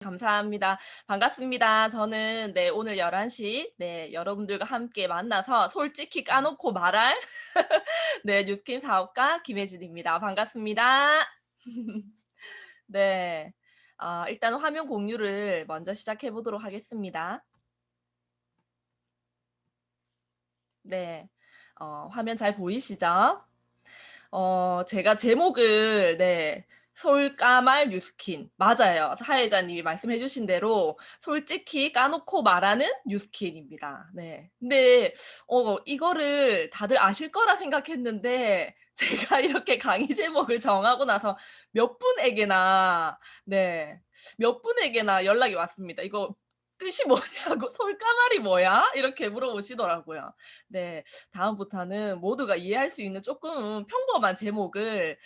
감사합니다. 반갑습니다. 저는 오늘 11시 여러분들과 함께 만나서 솔직히 까놓고 말할 뉴스킨 사업가 김혜진입니다. 반갑습니다. 네. 일단 화면 공유를 먼저 시작해 보도록 하겠습니다. 네. 화면 잘 보이시죠? 제가 제목을 솔까말 뉴스킨 맞아요. 사회자님이 말씀해 주신 대로 솔직히 까놓고 말하는 뉴스킨입니다. 네. 근데 이거를 다들 아실 거라 생각했는데 제가 이렇게 강의 제목을 정하고 나서 몇 분에게나 몇 분에게나 연락이 왔습니다. "이거 뜻이 뭐냐고 솔까말이 뭐야?" 이렇게 물어보시더라고요. 네. 다음부터는 모두가 이해할 수 있는 쪼끔 평범한 제목을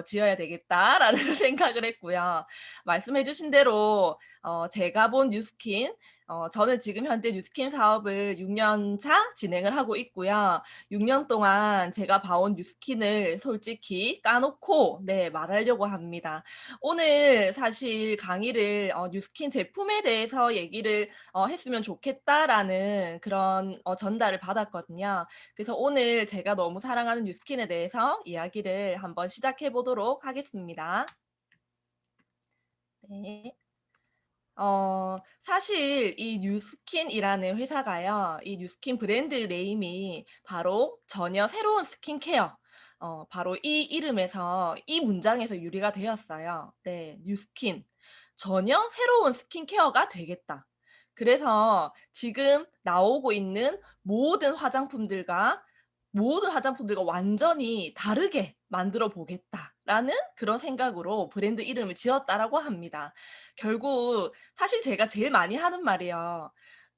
지어야 되겠다라는 생각을 했고요. 말씀해 주신 대로 제가 본 뉴스킨 저는 지금 현재 뉴스킨 사업을 6년 차 진행을 하고 있고요. 6년 동안 제가 봐온 뉴스킨을 솔직히 까놓고 말하려고 합니다. 오늘 사실 강의를 뉴스킨 제품에 대해서 얘기를 했으면 좋겠다라는 그런 전달을 받았거든요. 그래서 오늘 제가 너무 사랑하는 뉴스킨에 대해서 이야기를 한번 시작해 보도록 하겠습니다. 네. 사실 이 뉴스킨이라는 회사가요. 이 뉴스킨 브랜드 네임이 바로 전혀 새로운 스킨케어 바로 이 이름에서 이 문장에서 유래가 되었어요. 네. 뉴스킨. 전혀 새로운 스킨케어가 되겠다. 그래서 지금 나오고 있는 모든 화장품들과 완전히 다르게 만들어 보겠다라는 그런 생각으로 브랜드 이름을 지었다라고 합니다. 결국 사실 제가 제일 많이 하는 말이에요.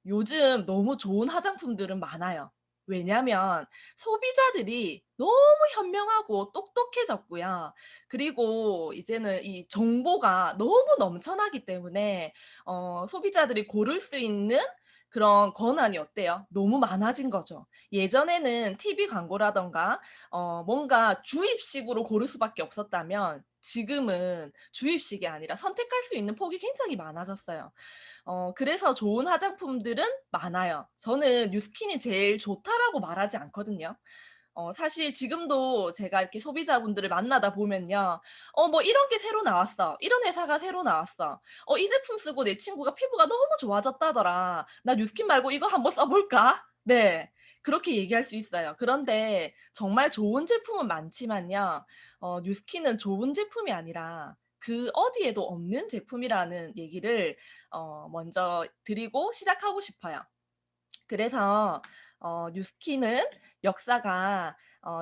요즘 너무 좋은 화장품들은 많아요. 왜냐면 소비자들이 너무 현명하고 똑똑해졌고요. 그리고 이제는 이 정보가 너무 넘쳐나기 때문에 소비자들이 고를 수 있는 그런 권한이 어때요? 너무 많아진 거죠. 예전에는 TV 광고라든가 뭔가 주입식으로 고를 수밖에 없었다면 지금은 주입식이 아니라 선택할 수 있는 폭이 굉장히 많아졌어요. 그래서 좋은 화장품들은 많아요. 저는 뉴스킨이 제일 좋다라고 말하지 않거든요. 사실 지금도 제가 이렇게 소비자분들을 만나다 보면요. 뭐 "이런 게 새로 나왔어. 이런 회사가 새로 나왔어. 이 제품 쓰고 내 친구가 피부가 너무 좋아졌다더라. 나 뉴스킨 말고 이거 한번 써 볼까?" 네. 그렇게 얘기할 수 있어요. 그런데 정말 좋은 제품은 많지만요. 뉴스킨은 좋은 제품이 아니라 그 어디에도 없는 제품이라는 얘기를 먼저 드리고 시작하고 싶어요. 그래서 뉴스킨은 역사가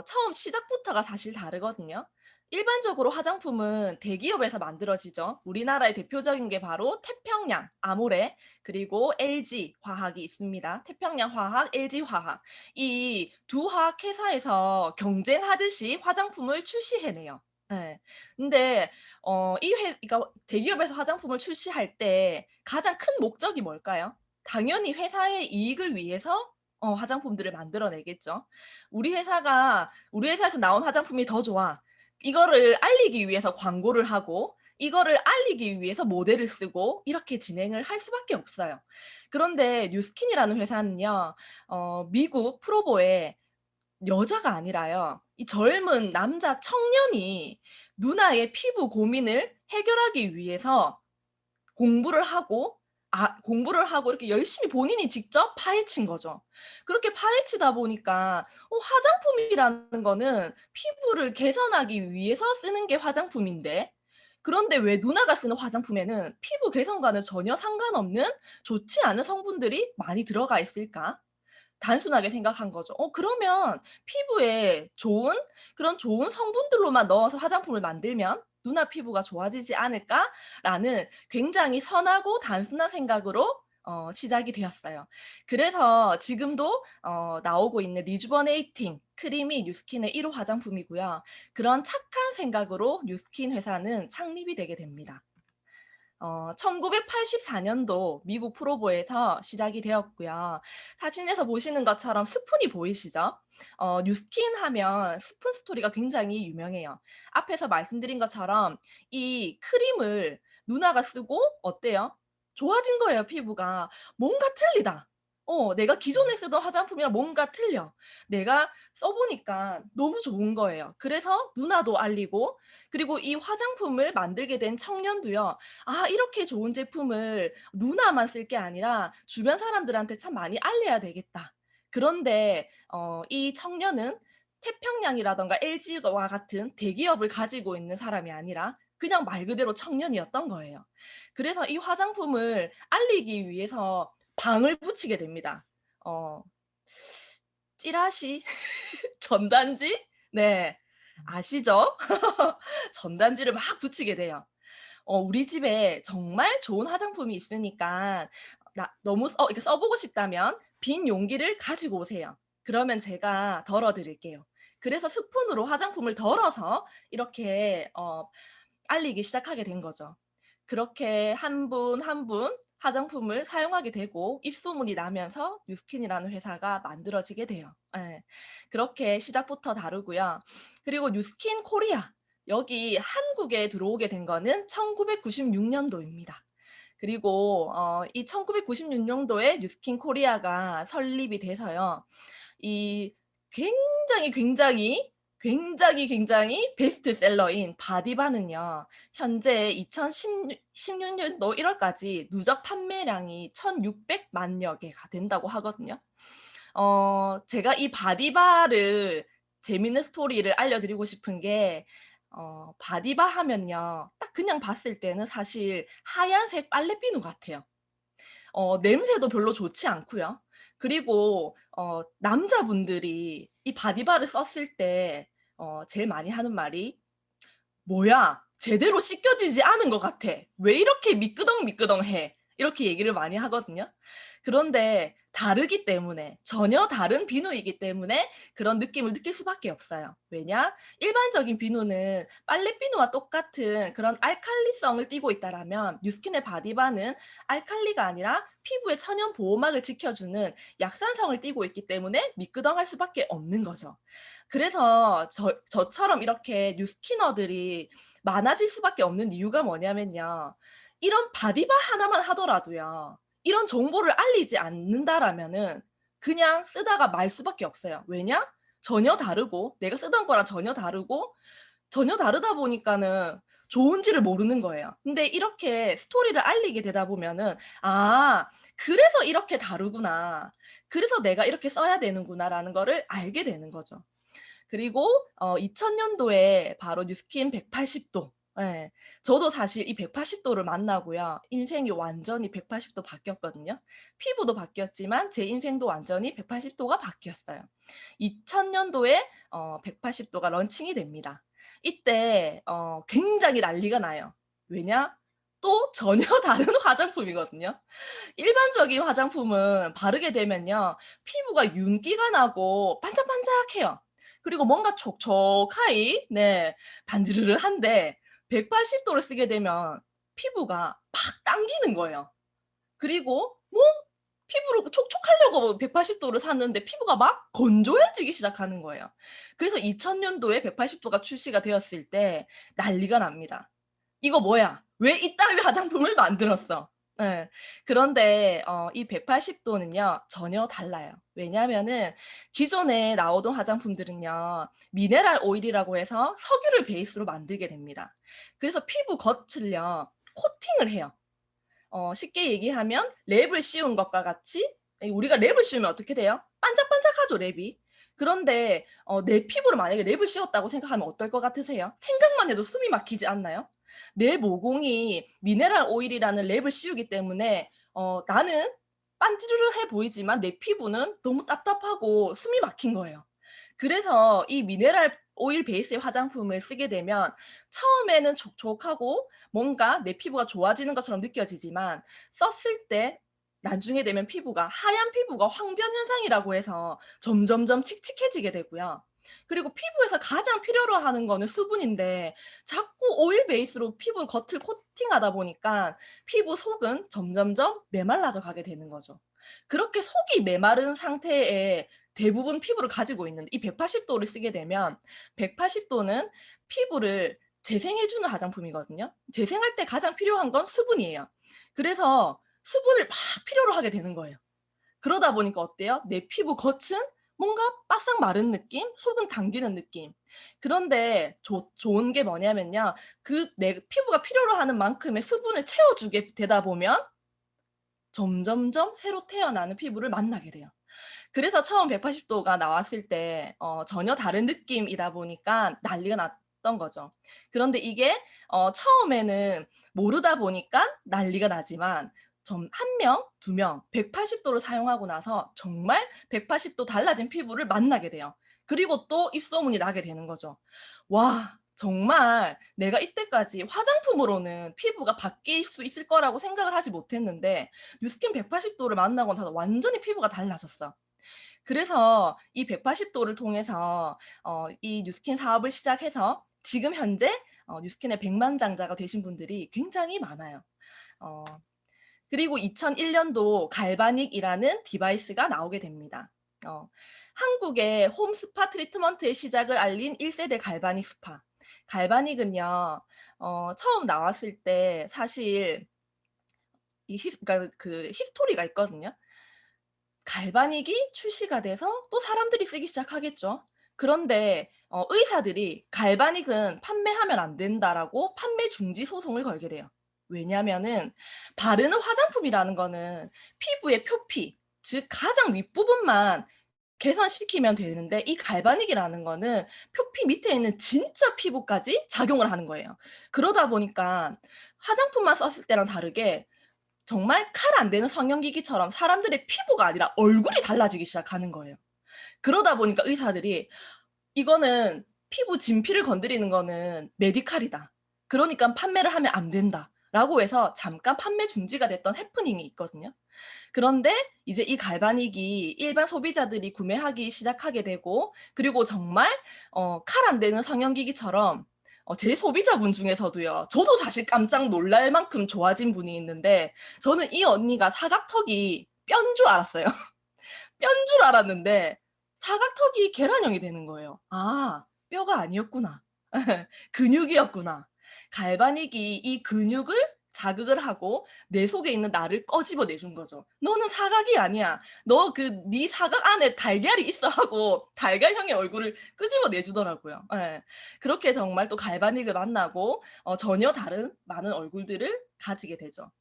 처음 시작부터가 사실 다르거든요. 일반적으로 화장품은 대기업에서 만들어지죠. 우리나라의 대표적인 게 바로 태평양, 아모레, 그리고 LG 화학이 있습니다. 태평양 화학, LG 화학. 이 두 화학 회사에서 경쟁하듯이 화장품을 출시해내요. 예. 근데 그러니까 대기업에서 화장품을 출시할 때 가장 큰 목적이 뭘까요? 당연히 회사의 이익을 위해서 화장품들을 만들어내겠죠. 우리 회사에서 나온 화장품이 더 좋아. 이거를 알리기 위해서 광고를 하고 이거를 알리기 위해서 모델을 쓰고 이렇게 진행을 할 수밖에 없어요. 그런데 뉴스킨이라는 회사는요. 미국 프로보에 여자가 아니라요. 이 젊은 남자 청년이 누나의 피부 고민을 해결하기 위해서 공부를 하고 이렇게 열심히 본인이 직접 파헤친 거죠. 그렇게 파헤치다 보니까 화장품이라는 거는 피부를 개선하기 위해서 쓰는 게 화장품인데 그런데 왜 누나가 쓰는 화장품에는 피부 개선과는 전혀 상관없는 좋지 않은 성분들이 많이 들어가 있을까? 단순하게 생각한 거죠. 그러면 피부에 좋은 성분들로만 넣어서 화장품을 만들면 '누나 피부가 좋아지지 않을까?'라는 굉장히 선하고 단순한 생각으로 시작이 되었어요. 그래서 지금도 나오고 있는 리주버네이팅 크림이 뉴스킨의 1호 화장품이고요. 그런 착한 생각으로 뉴스킨 회사는 창립이 되게 됩니다. 1984 년도 미국 프로보에서 시작이 되었고요. 사진에서 보시는 것처럼 스푼이 보이시죠? 뉴스킨 하면 스푼 스토리가 굉장히 유명해요. 앞에서 말씀드린 것처럼 이 크림을 누나가 쓰고 어때요? 좋아진 거예요, 피부가. 뭔가 틀리다. 내가 기존에 쓰던 화장품이랑 뭔가 틀려. 내가 써 보니까 너무 좋은 거예요. 그래서 누나도 알리고, 그리고 이 화장품을 만들게 된 청년도요. '아, 이렇게 좋은 제품을 누나만 쓸 게 아니라 주변 사람들한테 참 많이 알려야 되겠다.' 그런데 이 청년은 태평양이라든가 LG와 같은 대기업을 가지고 있는 사람이 아니라 그냥 말 그대로 청년이었던 거예요. 그래서 이 화장품을 알리기 위해서 방을 붙이게 됩니다. 어 찌라시, 전단지, 네. 아시죠? 전단지를 막 붙이게 돼요. 우리 집에 정말 좋은 화장품이 있으니까 나 너무 이렇게 써 보고 싶다면 빈 용기를 가지고 오세요. 그러면 제가 덜어 드릴게요. 그래서 스푼으로 화장품을 덜어서 이렇게 알리기 시작하게 된 거죠. 그렇게 한 분 한 분 화장품을 사용하게 되고 입소문이 나면서 뉴스킨이라는 회사가 만들어지게 돼요. 예. 그렇게 시작부터 다르고요. 그리고 뉴스킨 코리아, 여기 한국에 들어오게 된 거는 1996 년도입니다. 그리고 이 1996 년도에 뉴스킨 코리아가 설립이 돼서요. 이 굉장히, 굉장히, 굉장히, 굉장히 베스트셀러인 바디바는요. 현재 16 년도 1 월까지 누적 판매량이 1,600만 여 개가 된다고 하거든요. 제가 이 바디바를 재밌는 스토리를 알려드리고 싶은 게, 바디바 하면요. 딱 그냥 봤을 때는 사실 하얀색 빨래비누 같아요. 냄새도 별로 좋지 않고요. 그리고 남자분들이 이 바디바를 썼을 때 제일 많이 하는 말이 "뭐야, 제대로 씻겨지지 않은 것 같아. 왜 이렇게 미끄덩미끄덩해?" 이렇게 얘기를 많이 하거든요. 그런데 다르기 때문에, 전혀 다른 비누이기 때문에 그런 느낌을 느낄 수밖에 없어요. 왜냐? 일반적인 비누는 빨래비누와 똑같은 그런 알칼리성을 띠고 있다라면 뉴스킨의 바디바는 알칼리가 아니라 피부의 천연 보호막을 지켜주는 약산성을 띠고 있기 때문에 미끄덩할 수밖에 없는 거죠. 그래서 저처럼 이렇게 뉴스키너들이 많아질 수밖에 없는 이유가 뭐냐면요. 이런 바디바 하나만 하더라도요. 이런 정보를 알리지 않는다라면은 그냥 쓰다가 말 수밖에 없어요. 왜냐? 전혀 다르고, 내가 쓰던 거랑 전혀 다르고, 전혀 다르다 보니까는 좋은지를 모르는 거예요. 근데 이렇게 스토리를 알리게 되다 보면은 '아, 그래서 이렇게 다르구나. 그래서 내가 이렇게 써야 되는구나.'라는 거를 알게 되는 거죠. 그리고 2000 년도에 바로 뉴스킨 180 도. 예. 저도 사실 이 180 도를 만나고요. 인생이 완전히 180도 바뀌었거든요. 피부도 바뀌었지만 제 인생도 완전히 180 도가 바뀌었어요. 2000 년도에 180 도가 런칭이 됩니다. 이때 굉장히 난리가 나요. 왜냐? 또 전혀 다른 화장품이거든요. 일반적인 화장품은 바르게 되면요. 피부가 윤기가 나고 반짝반짝해요. 그리고 뭔가 촉촉하이, 네, 반지르르한데 180 도를 쓰게 되면 피부가 막 당기는 거예요. 그리고 뭐 피부를 촉촉하려고 180 도를 샀는데 피부가 막 건조해지기 시작하는 거예요. 그래서 2000 년도에 180 도가 출시가 되었을 때 난리가 납니다. "이거 뭐야? 왜 이따위 화장품을 만들었어?" 예. 그런데 이 180 도는요 전혀 달라요. 왜냐하면은 기존에 나오던 화장품들은요 미네랄 오일이라고 해서 석유를 베이스로 만들게 됩니다. 그래서 피부 겉을요 코팅을 해요. 쉽게 얘기하면 랩을 씌운 것과 같이, 우리가 랩을 씌우면 어떻게 돼요? 반짝반짝하죠, 랩이. 그런데 내 피부를 만약에 랩을 씌웠다고 생각하면 어떨 것 같으세요? 생각만 해도 숨이 막히지 않나요? 내 모공이 미네랄 오일이라는 랩을 씌우기 때문에 나는 반지르르해 보이지만 내 피부는 너무 답답하고 숨이 막힌 거예요. 그래서 이 미네랄 오일 베이스의 화장품을 쓰게 되면 처음에는 촉촉하고 뭔가 내 피부가 좋아지는 것처럼 느껴지지만 썼을 때 나중에 되면 피부가 하얀 피부가 황변 현상이라고 해서 점점점 칙칙해지게 되고요. 그리고 피부에서 가장 필요로 하는 거는 수분인데 자꾸 오일 베이스로 피부 겉을 코팅하다 보니까 피부 속은 점점점 메말라져 가게 되는 거죠. 그렇게 속이 메마른 상태에 대부분 피부를 가지고 있는 이 180 도를 쓰게 되면, 180 도는 피부를 재생해 주는 화장품이거든요. 재생할 때 가장 필요한 건 수분이에요. 그래서 수분을 막 필요로 하게 되는 거예요. 그러다 보니까 어때요? 내 피부 겉은 뭔가 바싹 마른 느낌, 속은 당기는 느낌. 그런데 좋은 게 뭐냐면요. 그 내 피부가 필요로 하는 만큼의 수분을 채워주게 되다 보면 점점점 새로 태어나는 피부를 만나게 돼요. 그래서 처음 180 도가 나왔을 때 전혀 다른 느낌이다 보니까 난리가 났던 거죠. 그런데 이게 처음에는 모르다 보니까 난리가 나지만 점 1 명, 2 명 180 도를 사용하고 나서 정말 180도 달라진 피부를 만나게 돼요. 그리고 또 입소문이 나게 되는 거죠. '와 정말 내가 이때까지 화장품으로는 피부가 바뀔 수 있을 거라고 생각을 하지 못했는데 뉴스킨 180 도를 만나고 나서 완전히 피부가 달라졌어.' 그래서 이 180 도를 통해서 이 뉴스킨 사업을 시작해서 지금 현재 뉴스킨의 백만장자가 되신 분들이 굉장히 많아요. 어 그리고 2001 년도 갈바닉이라는 디바이스가 나오게 됩니다. 어 한국의 홈 스파 트리트먼트의 시작을 알린 1 세대 갈바닉 스파. 갈바닉은요 처음 나왔을 때 사실 이 그러니까 그 히스토리가 있거든요. 갈바닉이 출시가 돼서 또 사람들이 쓰기 시작하겠죠. 그런데 의사들이 "갈바닉은 판매하면 안 된다."라고 판매 중지 소송을 걸게 돼요. 왜냐하면은 바르는 화장품이라는 거는 피부의 표피, 즉 가장 윗부분만 개선시키면 되는데 이 갈바닉이라는 거는 표피 밑에 있는 진짜 피부까지 작용을 하는 거예요. 그러다 보니까 화장품만 썼을 때랑 다르게 정말 칼 안 대는 성형기기처럼 사람들의 피부가 아니라 얼굴이 달라지기 시작하는 거예요. 그러다 보니까 의사들이 "이거는 피부 진피를 건드리는 거는 메디칼이다. 그러니깐 판매를 하면 안 된다."라고 해서 잠깐 판매 중지가 됐던 해프닝이 있거든요. 그런데 이제 이 갈바닉이 일반 소비자들이 구매하기 시작하게 되고 그리고 정말 칼 안 대는 성형기기처럼 제 소비자분 중에서도요. 저도 사실 깜짝 놀랄 만큼 좋아진 분이 있는데 저는 이 언니가 사각턱이 뼈인 줄 알았어요. 뼈인 줄 알았는데 사각턱이 계란형이 되는 거예요. '아 뼈가 아니었구나. 근육이었구나.' 갈바닉이 이 근육을 자극을 하고 내 속에 있는 나를 꺼집어 내준 거죠. "너는 사각이 아니야. 너 그 네 사각 안에 달걀이 있어." 하고 달걀형의 얼굴을 끄집어 내주더라고요. 예. 그렇게 정말 또 갈바닉을 만나고 전혀 다른 많은 얼굴들을 가지게 되죠.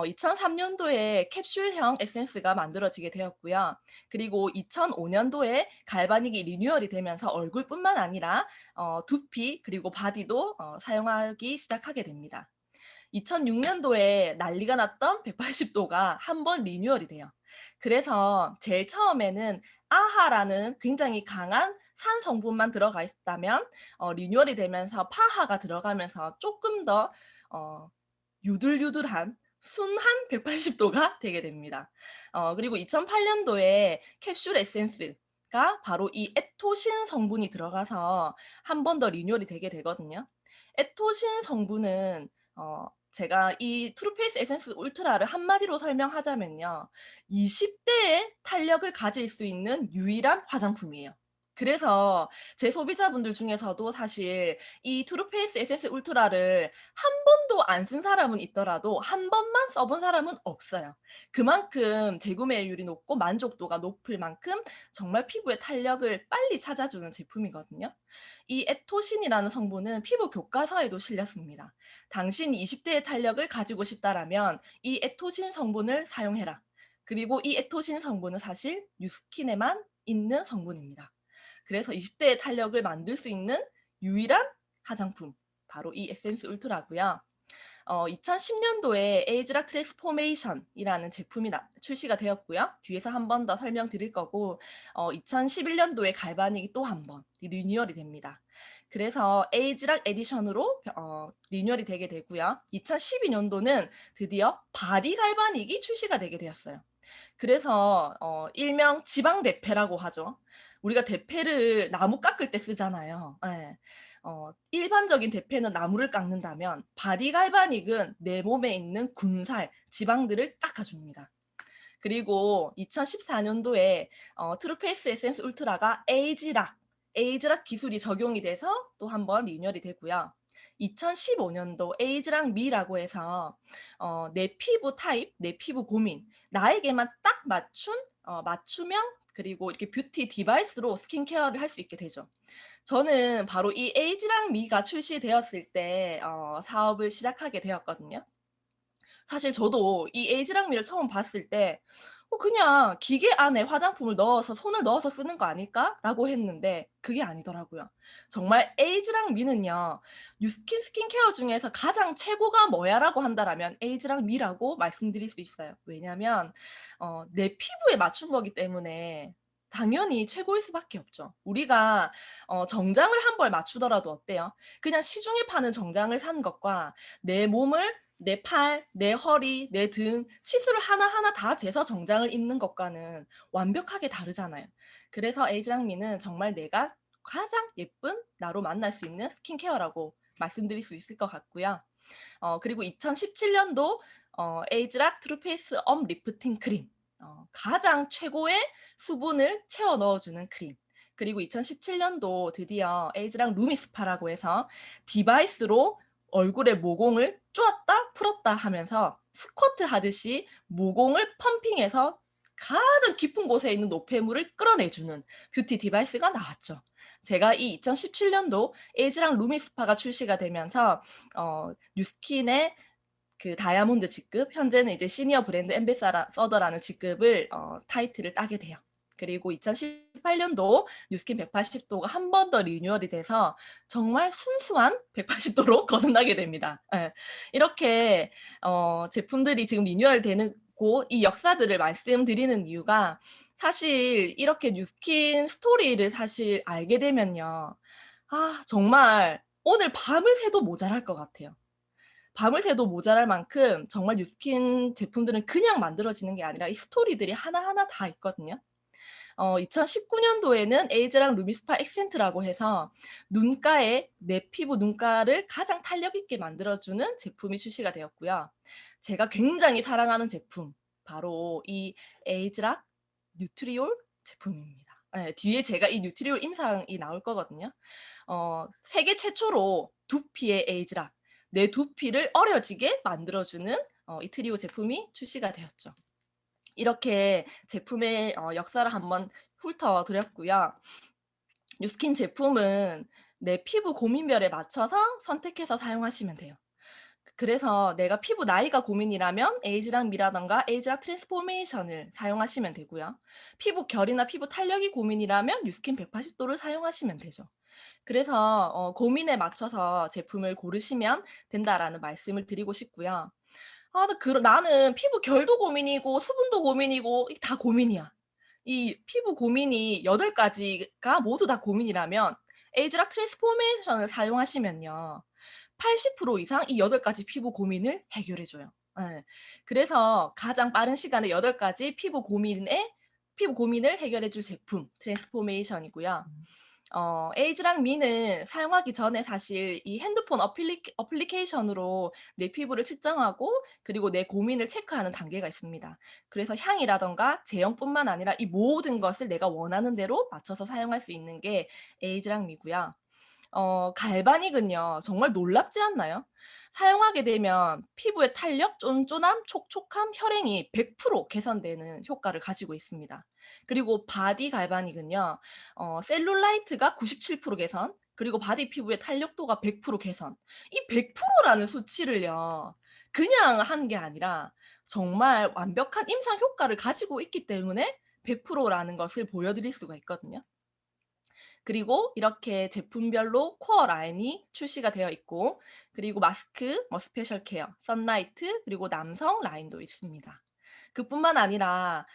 2003 년도에 캡슐형 에센스가 만들어지게 되었고요. 그리고 2005 년도에 갈바닉이 리뉴얼이 되면서 얼굴뿐만 아니라 두피 그리고 바디도 사용하기 시작하게 됩니다. 2006 년도에 난리가 났던 180 도가 한 번 리뉴얼이 돼요. 그래서 제일 처음에는 아하라는 굉장히 강한 산 성분만 들어가 있다면 리뉴얼이 되면서 파하가 들어가면서 쪼끔 더 어 유들유들한 순한 180 도가 되게 됩니다. 그리고 2008 년도에 캡슐 에센스가 바로 이 에토신 성분이 들어가서 한 번 더 리뉴얼이 되게 되거든요. 에토신 성분은 제가 이 트루페이스 에센스 울트라를 한마디로 설명하자면요. 20 대의 탄력을 가질 수 있는 유일한 화장품이에요. 그래서 제 소비자분들 중에서도 사실 이 트루페이스 에센스 울트라를 한 번도 안 쓴 사람은 있더라도 한 번만 써본 사람은 없어요. 그만큼 재구매율이 높고 만족도가 높을 만큼 정말 피부의 탄력을 빨리 찾아주는 제품이거든요. 이 에토신이라는 성분은 피부 교과서에도 실렸습니다. "당신이 20 대의 탄력을 가지고 싶다라면 이 에토신 성분을 사용해라." 그리고 이 에토신 성분은 사실 뉴스킨에만 있는 성분입니다. 그래서 20 대의 탄력을 만들 수 있는 유일한 화장품 바로 이 에센스 울트라고요. 2010 년도에 에이즈락 트랜스포메이션이라는 제품이 출시가 되었고요. 뒤에서 한 번 더 설명드릴 거고 2011 년도에 갈바닉이 또 한 번 리뉴얼이 됩니다. 그래서 에이즈락 에디션으로 리뉴얼이 되게 되고요. 2012 년도는 드디어 바디 갈바닉이 출시가 되게 되었어요. 그래서 일명 지방 대패라고 하죠. 우리가 대패를 나무 깎을 때 쓰잖아요. 예. 일반적인 대패는 나무를 깎는다면 바디 갈바닉은 내 몸에 있는 군살, 지방들을 깎아 줍니다. 그리고 2014 년도에 트루페이스 에센스 울트라가 에이지락 기술이 적용이 돼서 또 한 번 리뉴얼이 되고요. 2015년도 에이즈랑 미라고 해서 내 피부 타입, 내 피부 고민, 나에게만 딱 맞춘 맞춤형 그리고 이렇게 뷰티 디바이스로 스킨케어를 할 수 있게 되죠. 저는 바로 이 에이즈랑 미가 출시되었을 때 사업을 시작하게 되었거든요. 사실 저도 이 에이지랑미를 처음 봤을 때 그냥 '기계 안에 화장품을 넣어서 손을 넣어서 쓰는 거 아닐까?'라고 했는데 그게 아니더라고요. 정말 에이지랑미는요. 뉴스킨 스킨케어 중에서 가장 최고가 뭐야?'라고 한다라면 에이지랑미라고 말씀드릴 수 있어요. 왜냐면 내 피부에 맞춘 거기 때문에 당연히 최고일 수밖에 없죠. 우리가 정장을 한 벌 맞추더라도 어때요? 그냥 시중에 파는 정장을 사는 것과 내 몸을 내 팔, 내 허리, 내 등 치수를 하나하나 다 재서 정장을 입는 것과는 완벽하게 다르잖아요. 그래서 에이즈랑미는 정말 내가 가장 예쁜 나로 만날 수 있는 스킨케어라고 말씀드릴 수 있을 것 같고요. 그리고 2017 년도 에이즈락 트루페이스 엄 리프팅 크림. 가장 최고의 수분을 채워 넣어 주는 크림. 그리고 2017 년도 드디어 에이즈락 루미스파라고 해서 디바이스로 얼굴에 모공을 쪼았다 풀었다 하면서 스쿼트 하듯이 모공을 펌핑해서 가장 깊은 곳에 있는 노폐물을 끌어내 주는 뷰티 디바이스가 나왔죠. 제가 이 2017 년도 에이즈락 루미스파가 출시가 되면서 뉴스킨의 그 다이아몬드 직급, 현재는 이제 시니어 브랜드 앰베서더라는 직급을 타이틀을 따게 돼요. 그리고 2018 년도 뉴스킨 180 도가 한 번 더 리뉴얼이 돼서 정말 순수한 180 도로 거듭나게 됩니다. 예. 이렇게 제품들이 지금 리뉴얼되는 고 이 역사들을 말씀드리는 이유가 사실 이렇게 뉴스킨 스토리를 사실 알게 되면요. 정말 오늘 밤을 새도 모자랄 것 같아요. 밤을 새도 모자랄 만큼 정말 뉴스킨 제품들은 그냥 만들어지는 게 아니라 이 스토리들이 하나하나 다 있거든요. 2019 년도에는 에이즈랑 루미스파 액센트라고 해서 눈가에 내 피부 눈가를 가장 탄력 있게 만들어 주는 제품이 출시가 되었고요. 제가 굉장히 사랑하는 제품 바로 이 에이즈락 뉴트리올 제품입니다. 예. 뒤에 제가 이 뉴트리올 임상이 나올 거거든요. 세계 최초로 두피의 에이즈락 내 두피를 어려지게 만들어 주는 이 트리오 제품이 출시가 되었죠. 이렇게 제품의 역사를 한번 훑어 드렸고요. 뉴스킨 제품은 내 피부 고민별에 맞춰서 선택해서 사용하시면 돼요. 그래서 내가 피부 나이가 고민이라면 에이지락 미라든가 에이지락 트랜스포메이션을 사용하시면 되고요. 피부 결이나 피부 탄력이 고민이라면 뉴스킨 180 도를 사용하시면 되죠. 그래서 고민에 맞춰서 제품을 고르시면 된다라는 말씀을 드리고 싶고요. 나는 피부 결도 고민이고 수분도 고민이고 이게 다 고민이야. 이 피부 고민이 8 가지가 모두 다 고민이라면 에이즈락 트랜스포메이션을 사용하시면요. 80% 이상 이 8 가지 피부 고민을 해결해 줘요. 예. 그래서 가장 빠른 시간에 8 가지 피부 고민을 해결해 줄 제품 트랜스포메이션이고요. 에이즈랑 미는 사용하기 전에 사실 이 핸드폰 어플리케이션으로 내 피부를 측정하고 그리고 내 고민을 체크하는 단계가 있습니다. 그래서 향이라든가 제형뿐만 아니라 이 모든 것을 내가 원하는 대로 맞춰서 사용할 수 있는 게 에이즈랑 미고요. 갈바닉은요 정말 놀랍지 않나요? 사용하게 되면 피부의 탄력, 쫀쫀함, 촉촉함, 혈행이 100% 개선되는 효과를 가지고 있습니다. 그리고 바디 갈바닉은요 셀룰라이트가 97% 개선, 그리고 바디 피부의 탄력도가 100% 개선. 이 100% 라는 수치를요 그냥 한 게 아니라 정말 완벽한 임상 효과를 가지고 있기 때문에 100% 라는 것을 보여드릴 수가 있거든요. 그리고 이렇게 제품별로 코어 라인이 출시가 되어 있고 그리고 마스크, 스페셜 케어, 선라이트 그리고 남성 라인도 있습니다. 그뿐만 아니라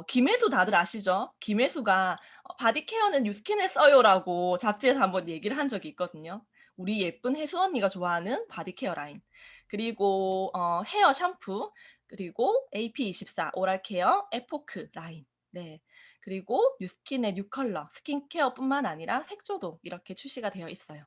김혜수 다들 아시죠? 김혜수가 "바디 케어는 뉴스킨에 써요."라고 잡지에서 한번 얘기를 한 적이 있거든요. 우리 예쁜 혜수 언니가 좋아하는 바디 케어 라인. 그리고 헤어 샴푸, 그리고 AP24 오랄 케어, 에포크 라인. 네. 그리고 뉴스킨의 뉴컬러, 스킨케어뿐만 아니라 색조도 이렇게 출시가 되어 있어요.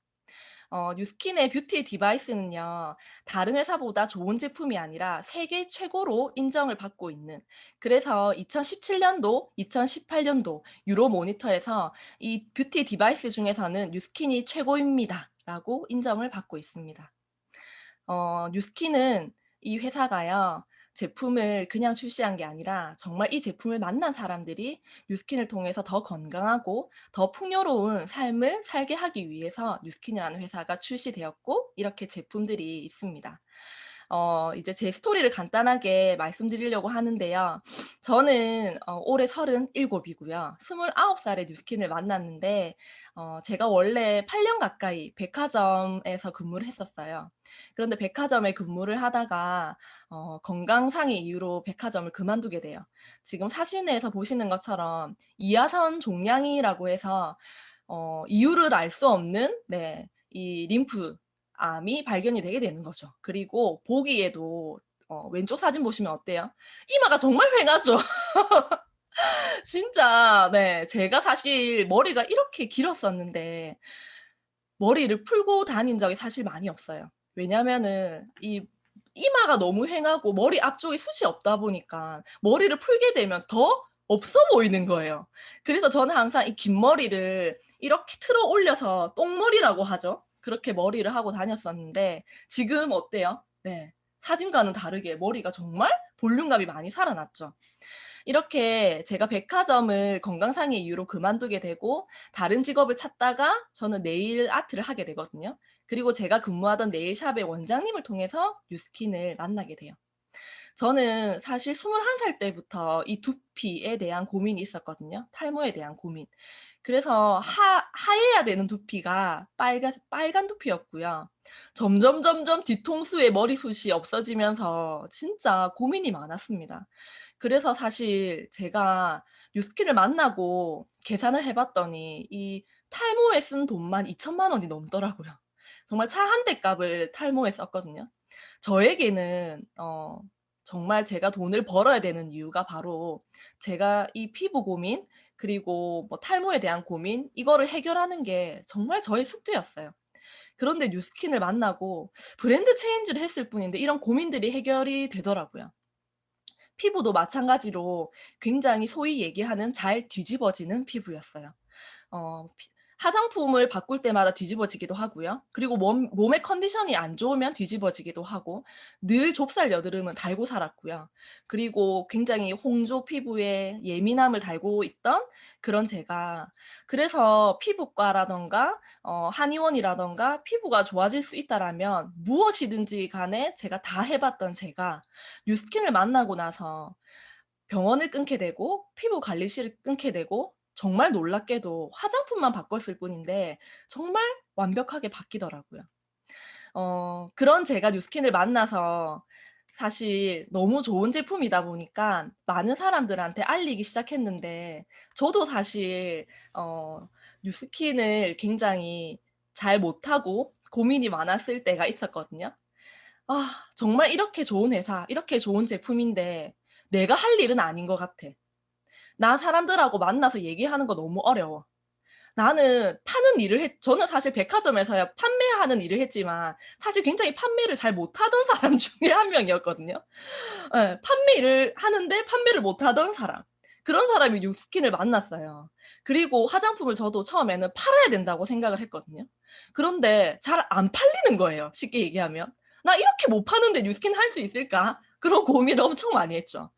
뉴스킨의 뷰티 디바이스는요. 다른 회사보다 좋은 제품이 아니라 세계 최고로 인정을 받고 있는, 그래서 2017 년도, 2018 년도 유로 모니터에서 이 뷰티 디바이스 중에서는 뉴스킨이 최고입니다 회사다라고 인정을 받고 있습니다. 뉴스킨은 이 회사가요. 제품을 그냥 출시한 게 아니라 정말 이 제품을 만난 사람들이 뉴스킨을 통해서 더 건강하고 더 풍요로운 삶을 살게 하기 위해서 뉴스킨이라는 회사가 출시되었고 이렇게 제품들이 있습니다. 이제 제 스토리를 간단하게 말씀드리려고 하는데요. 저는 올해 37 이고요. 29 살에 뉴스킨을 만났는데 제가 원래 8년 가까이 백화점에서 근무를 했었어요. 그런데 백화점에 근무를 하다가 건강상의 이유로 백화점을 그만두게 돼요. 지금 사진에서 보시는 것처럼 이하선 종양이라고 해서 이유를 알 수 없는 네 이 림프암이 발견이 되게 되는 거죠. 그리고 보기에도 왼쪽 사진 보시면 어때요? 이마가 정말 휑하죠. 진짜 네. 제가 사실 머리가 이렇게 길었었는데 머리를 풀고 다닌 적이 사실 많이 없어요. 왜냐하면은 이 이마가 너무 휑하고 머리 앞쪽에 숱이 없다 보니까 머리를 풀게 되면 더 없어 보이는 거예요. 그래서 저는 항상 이 긴 머리를 이렇게 틀어 올려서 똥머리라고 하죠. 그렇게 머리를 하고 다녔었는데 지금 어때요? 네. 사진과는 다르게 머리가 정말 볼륨감이 많이 살아났죠. 이렇게 제가 백화점을 건강상의 이유로 그만두게 되고 다른 직업을 찾다가 저는 네일 아트를 하게 되거든요. 그리고 제가 근무하던 네일샵의 원장님을 통해서 뉴스킨을 만나게 돼요. 저는 사실 21살 때부터 이 두피에 대한 고민이 있었거든요, 탈모에 대한 고민. 그래서 하얘야 되는 두피가 빨간 두피였고요. 점점 뒤통수에 머리숱이 없어지면서 진짜 고민이 많았습니다. 그래서 사실 제가 뉴스킨을 만나고 계산을 해 봤더니 이 탈모에 쓴 돈만 2천만 원이 넘더라고요. 정말 차 한 대 값을 탈모에 썼거든요. 저에게는 정말 제가 돈을 벌어야 되는 이유가 바로 제가 이 피부 고민 그리고 뭐 탈모에 대한 고민 이거를 해결하는 게 정말 저의 숙제였어요. 그런데 뉴스킨을 만나고 브랜드 체인지를 했을 뿐인데 이런 고민들이 해결이 되더라고요. 피부도 마찬가지로 굉장히 소위 얘기하는 잘 뒤집어지는 피부였어요. 피 화장품을 바꿀 때마다 뒤집어지기도 하고요. 그리고 몸의 컨디션이 안 좋으면 뒤집어지기도 하고 늘 좁쌀 여드름은 달고 살았고요. 그리고 굉장히 홍조 피부에 예민함을 달고 있던 그런 제가 그래서 피부과라든가 한의원이라든가 피부가 좋아질 수 있다라면 무엇이든지 간에 제가 다 해 봤던 제가 뉴스킨을 만나고 나서 병원을 끊게 되고 피부 관리실을 끊게 되고 정말 놀랍게도 화장품만 바꿨을 뿐인데 정말 완벽하게 바뀌더라고요. 그런 제가 뉴스킨을 만나서 사실 너무 좋은 제품이다 보니까 많은 사람들한테 알리기 시작했는데 저도 사실 뉴스킨을 굉장히 잘 못하고 고민이 많았을 때가 있었거든요. '아 정말 이렇게 좋은 회사, 이렇게 좋은 제품인데 내가 할 일은 아닌 것 같아. 나 사람들하고 만나서 얘기하는 거 너무 어려워. 나는 파는 일을 했' 저는 사실 백화점에서야 판매하는 일을 했지만 사실 굉장히 판매를 잘 못하던 사람 중에 한 명이었거든요. 예. 판매 일을 하는데 판매를 못하던 사람. 그런 사람이 뉴스킨을 만났어요. 그리고 화장품을 저도 처음에는 팔아야 된다고 생각을 했거든요. 그런데 잘 안 팔리는 거예요, 쉽게 얘기하면. '나 이렇게 못 파는데 뉴스킨 할 수 있을까?' 그런 고민을 엄청 많이 했죠.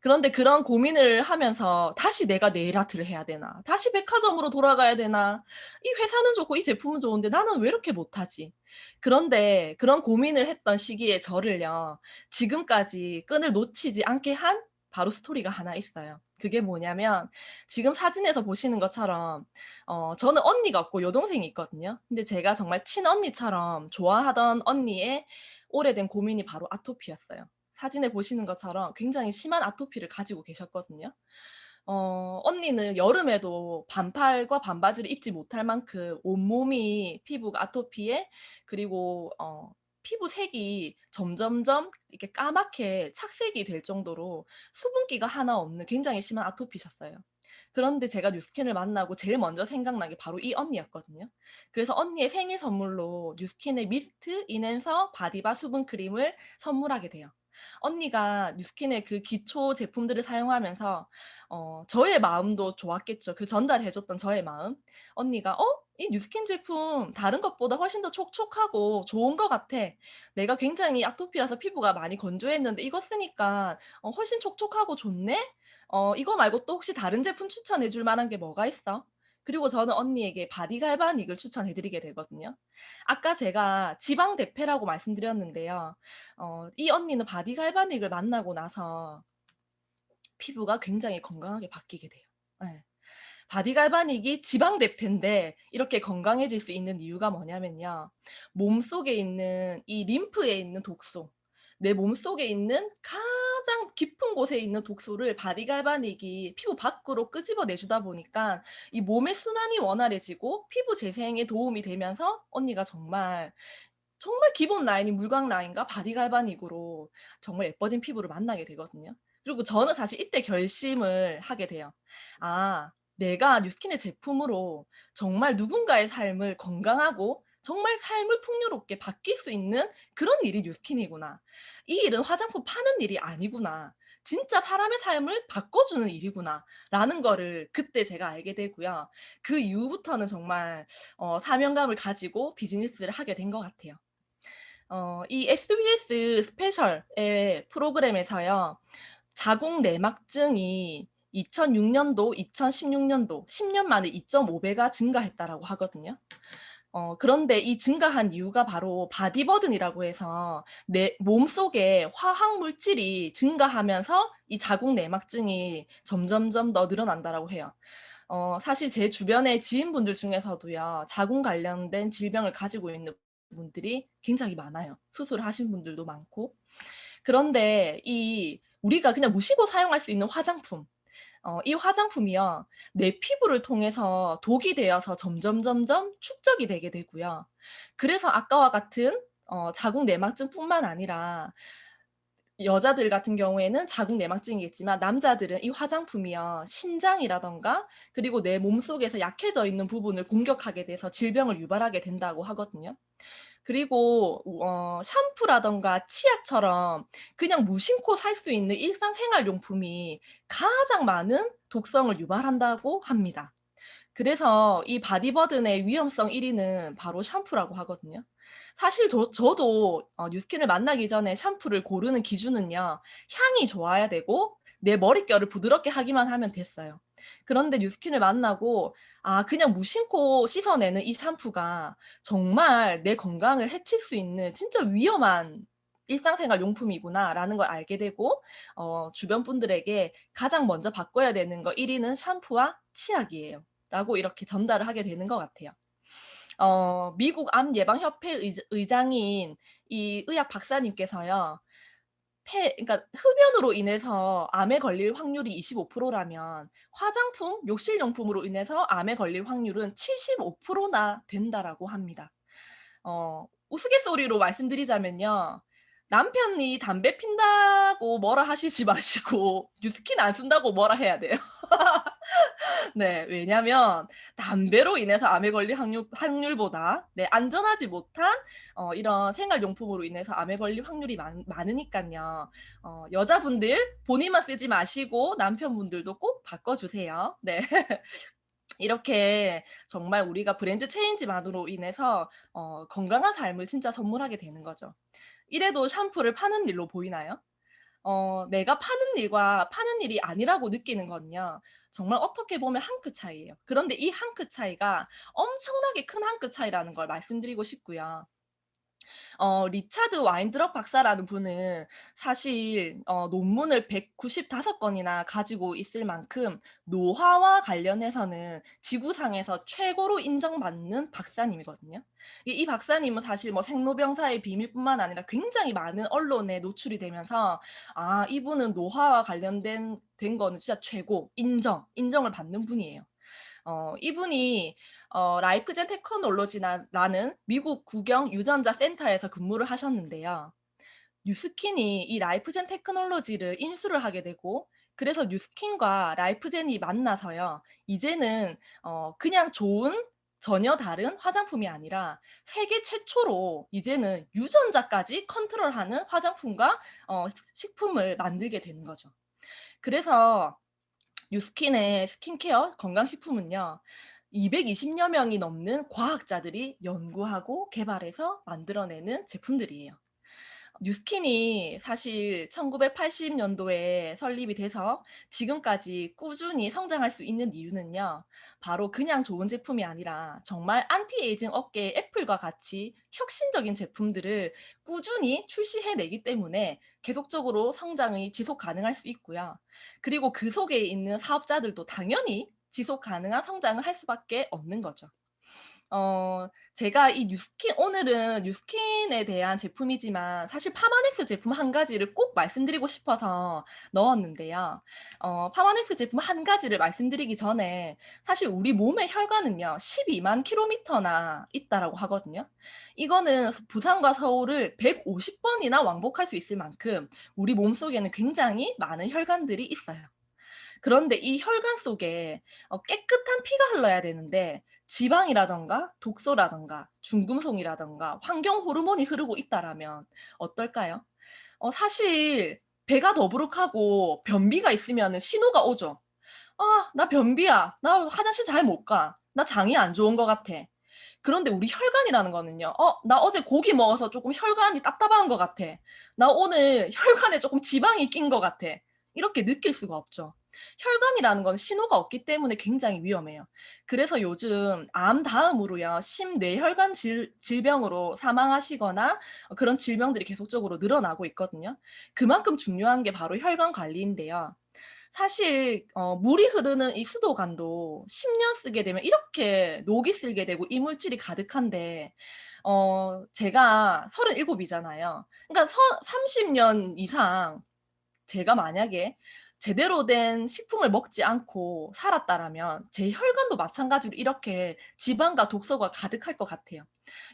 그런데 그런 고민을 하면서 '다시 내가 네일 아트를 해야 되나? 다시 백화점으로 돌아가야 되나? 이 회사는 좋고 이 제품은 좋은데 나는 왜 이렇게 못하지?' 그런데 그런 고민을 했던 시기에 저를요. 지금까지 끈을 놓치지 않게 한 바로 스토리가 하나 있어요. 그게 뭐냐면 지금 사진에서 보시는 것처럼 저는 언니가 없고 여동생이 있거든요. 근데 제가 정말 친언니처럼 좋아하던 언니의 오래된 고민이 바로 아토피였어요. 사진에 보시는 것처럼 굉장히 심한 아토피를 가지고 계셨거든요. 언니는 여름에도 반팔과 반바지를 입지 못할 만큼 온몸이 피부가 아토피에 그리고 피부색이 점점점 이렇게 까맣게 착색이 될 정도로 수분기가 하나 없는 굉장히 심한 아토피셨어요. 그런데 제가 뉴스킨을 만나고 제일 먼저 생각난 게 바로 이 언니였거든요. 그래서 언니의 생일 선물로 뉴스킨의 미스트 인앤서 바디바 수분 크림을 선물하게 돼요. 언니가 뉴스킨의 그 기초 제품들을 사용하면서 저의 마음도 좋았겠죠. 그 전달해 줬던 저의 마음. 언니가 "어? 이 뉴스킨 제품 다른 것보다 훨씬 더 촉촉하고 좋은 것 같아. 내가 굉장히 아토피라서 피부가 많이 건조했는데 이거 쓰니까 훨씬 촉촉하고 좋네? 이거 말고 또 혹시 다른 제품 추천해 줄 만한 게 뭐가 있어? 그리고 저는 언니에게 바디 갈바닉을 추천해 드리게 되거든요. 아까 제가 지방 대패라고 말씀드렸는데요. 이 언니는 바디 갈바닉을 만나고 나서 피부가 굉장히 건강하게 바뀌게 돼요. 예. 바디 갈바닉이 지방 대패인데 이렇게 건강해질 수 있는 이유가 뭐냐면요. 몸속에 있는 이 림프에 있는 독소, 내 몸속에 있는 가장 깊은 곳에 있는 독소를 바디 갈바닉이 피부 밖으로 끄집어 내주다 보니까 이 몸의 순환이 원활해지고 피부 재생에 도움이 되면서 언니가 정말, 정말 기본 라인이 물광 라인과 바디 갈바닉으로 정말 예뻐진 피부를 만나게 되거든요. 그리고 저는 사실 이때 결심을 하게 돼요. '아, 내가 뉴스킨의 제품으로 정말 누군가의 삶을 건강하고 정말 삶을 풍요롭게 바뀔 수 있는 그런 일이 뉴스킨이구나. 이 일은 화장품 파는 일이 아니구나. 진짜 사람의 삶을 바꿔주는 일이구나.'라는 거를 그때 제가 알게 되고요. 그 이후부터는 정말 사명감을 가지고 비즈니스를 하게 된 것 같아요. 이 SBS 스페셜의 프로그램에서요. 자궁 내막증이 2006 년도, 2016 년도 10년 만에 2.5 배가 증가했다라고 하거든요. 그런데 이 증가한 이유가 바로 바디버든이라고 해서 내 몸속에 화학 물질이 증가하면서 이 자궁 내막증이 점점점 더 늘어난다라고 해요. 사실 제 주변의 지인분들 중에서도요. 자궁 관련된 질병을 가지고 있는 분들이 굉장히 많아요. 수술을 하신 분들도 많고. 그런데 이 우리가 그냥 무시고 사용할 수 있는 화장품, 이 화장품이요. 내 피부를 통해서 독이 되어서 점점점점 축적이 되게 되고요. 그래서 아까와 같은 자궁 내막증뿐만 아니라 여자들 같은 경우에는 자궁 내막증이겠지만 남자들은 이 화장품이요. 신장이라든가 그리고 내 몸속에서 약해져 있는 부분을 공격하게 돼서 질병을 유발하게 된다고 하거든요. 그리고 샴푸라든가 치약처럼 그냥 무심코 살 수 있는 일상생활 용품이 가장 많은 독성을 유발한다고 합니다. 그래서 이 바디버든의 위험성 1 위는 바로 샴푸라고 하거든요. 사실 저도 뉴스킨을 만나기 전에 샴푸를 고르는 기준은요. 향이 좋아야 되고 내 머릿결을 부드럽게 하기만 하면 됐어요. 그런데 뉴스킨을 만나고 그냥 무심코 씻어내는 이 샴푸가 정말 내 건강을 해칠 수 있는 진짜 위험한 일상생활 용품이구나라는 걸 알게 되고 주변 분들에게 가장 먼저 바꿔야 되는 거 1 위는 샴푸와 치약이에요. 라고 이렇게 전달을 하게 되는 것 같아요. 미국 암 예방 협회 의장인 이 의학 박사님께서요. 그러니까 흡연으로 인해서 암에 걸릴 확률이 25% 라면 화장품, 욕실용품으로 인해서 암에 걸릴 확률은 75% 나 된다라고 합니다. 우스갯소리로 말씀드리자면요. 남편이 담배 핀다고 뭐라 하시지 마시고 뉴스킨 안 쓴다고 뭐라 해야 돼요. 네. 왜냐면 담배로 인해서 암에 걸릴 확률보다 네 안전하지 못한 이런 생활용품으로 인해서 암에 걸릴 확률이 많으니깐요. 여자분들 본인만 쓰지 마시고 남편분들도 꼭 바꿔 주세요. 네. 이렇게 정말 우리가 브랜드 체인지만으로 인해서 건강한 삶을 진짜 선물하게 되는 거죠. 이래도 샴푸를 파는 일로 보이나요? 내가 파는 일과 파는 일이 아니라고 느끼는 건요. 정말 어떻게 보면 한 끗 차이예요. 그런데 이 한 끗 차이가 엄청나게 큰 한 끗 차이라는 걸 말씀드리고 싶고요. 리차드 와인드럽 박사라는 분은 사실 논문을 195 건이나 가지고 있을 만큼 노화와 관련해서는 지구상에서 최고로 인정받는 박사님이거든요. 이 박사님은 사실 뭐 생로병사의 비밀뿐만 아니라 굉장히 많은 언론에 노출이 되면서 이분은 노화와 관련된 거는 진짜 최고, 인정을 받는 분이에요. 이분이 라이프젠 테크놀로지라는 미국 국영 유전자 센터에서 근무를 하셨는데요. 뉴스킨이 이 라이프젠 테크놀로지를 인수를 하게 되고 그래서 뉴스킨과 라이프젠이 만나서요. 이제는 그냥 좋은 전혀 다른 화장품이 아니라 세계 최초로 이제는 유전자까지 컨트롤하는 화장품과 식품을 만들게 되는 거죠. 그래서 뉴스킨의 스킨케어 건강식품은요. 220여 명이 넘는 과학자들이 연구하고 개발해서 만들어내는 제품들이에요. 뉴스킨이 사실 1980년도에 설립이 돼서 지금까지 꾸준히 성장할 수 있는 이유는요. 바로 그냥 좋은 제품이 아니라 정말 안티에이징 업계의 애플과 같이 혁신적인 제품들을 꾸준히 출시해 내기 때문에 계속적으로 성장이 지속 가능할 수 있고요. 그리고 그 속에 있는 사업자들도 당연히 지속 가능한 성장을 할 수밖에 없는 거죠. 제가 이 뉴스킨 오늘은 뉴스킨에 대한 제품이지만 사실 파마넥스 제품 한 가지를 꼭 말씀드리고 싶어서 넣었는데요. 파마넥스 제품 한 가지를 말씀드리기 전에 사실 우리 몸의 혈관은요 12만 킬로미터나 있다라고 하거든요. 이거는 부산과 서울을 150 번이나 왕복할 수 있을 만큼 우리 몸속에는 굉장히 많은 혈관들이 있어요. 그런데 이 혈관 속에 깨끗한 피가 흘러야 되는데 지방이라든가 독소라든가 중금속이라든가 환경 호르몬이 흐르고 있다라면 어떨까요? 사실 배가 더부룩하고 변비가 있으면은 신호가 오죠. "아 나 변비야. 나 화장실 잘 못 가. 나 장이 안 좋은 것 같아." 그런데 우리 혈관이라는 거는요. 나 어제 고기 먹어서 쪼끔 혈관이 답답한 것 같아. 나 오늘 혈관에 쪼끔 지방이 낀 것 같아." 이렇게 느낄 수가 없죠. 혈관이라는 건 신호가 없기 때문에 굉장히 위험해요. 그래서 요즘 암 다음으로요. 심뇌혈관 질병으로 사망하시거나 그런 질병들이 계속적으로 늘어나고 있거든요. 그만큼 중요한 게 바로 혈관 관리인데요. 사실 물이 흐르는 이 수도관도 10년 쓰게 되면 이렇게 녹이 슬게 되고 이물질이 가득한데 제가 37 이잖아요. 그러니까 30년 이상 제가 만약에 제대로 된 식품을 먹지 않고 살았다라면 제 혈관도 마찬가지로 이렇게 지방과 독소가 가득할 것 같아요.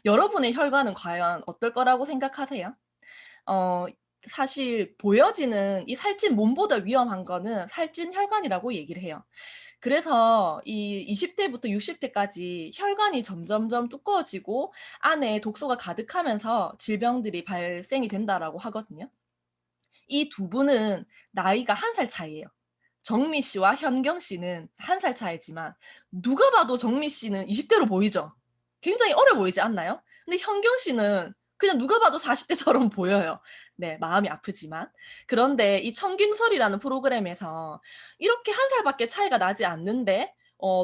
여러분의 혈관은 과연 어떨 거라고 생각하세요? 어 사실 보여지는 이 살찐 몸보다 위험한 거는 살찐 혈관이라고 얘기를 해요. 그래서 이 20 대부터 60 대까지 혈관이 점점점 두꺼워지고 안에 독소가 가득하면서 질병들이 발생이 된다라고 하거든요. 이 두 분은 나이가 1살 차이예요. 정미 씨와 현경 씨는 1살 차이지만 누가 봐도 정미 씨는 20 대로 보이죠. 굉장히 어려 보이지 않나요? 근데 현경 씨는 그냥 누가 봐도 40 대처럼 보여요. 네, 마음이 아프지만. 그런데 이 청균설이라는 프로그램에서 이렇게 1살밖에 차이가 나지 않는데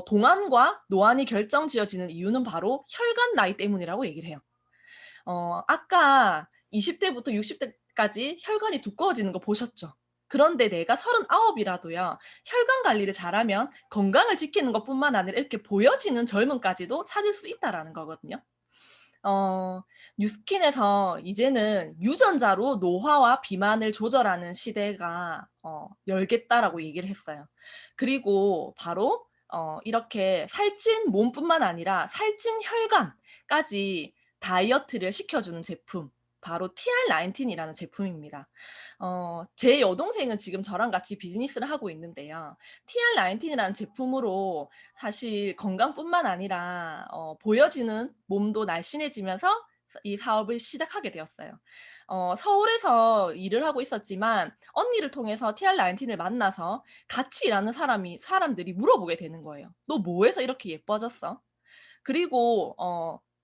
동안과 노안이 결정지어지는 이유는 바로 혈관 나이 때문이라고 얘기를 해요. 아까 20 대부터 60 대까지 혈관이 두꺼워지는 거 보셨죠? 그런데 내가 39 이라도요. 혈관 관리를 잘하면 건강을 지키는 것뿐만 아니라 이렇게 보여지는 젊음까지도 찾을 수 있다라는 거거든요. 어 뉴스킨에서 이제는 유전자로 노화와 비만을 조절하는 시대가 열겠다라고 얘기를 했어요. 그리고 바로 이렇게 살찐 몸뿐만 아니라 살찐 혈관까지 다이어트를 시켜주는 제품 바로 TR19 이라는 제품입니다. 제 여동생은 지금 저랑 같이 비즈니스를 하고 있는데요. TR19 이라는 제품으로 사실 건강뿐만 아니라 보여지는 몸도 날씬해지면서 이 사업을 시작하게 되었어요. 서울에서 일을 하고 있었지만 언니를 통해서 TR19을 만나서 같이 일하는 사람들이 물어보게 되는 거예요. "너 뭐 해서 이렇게 예뻐졌어?" 그리고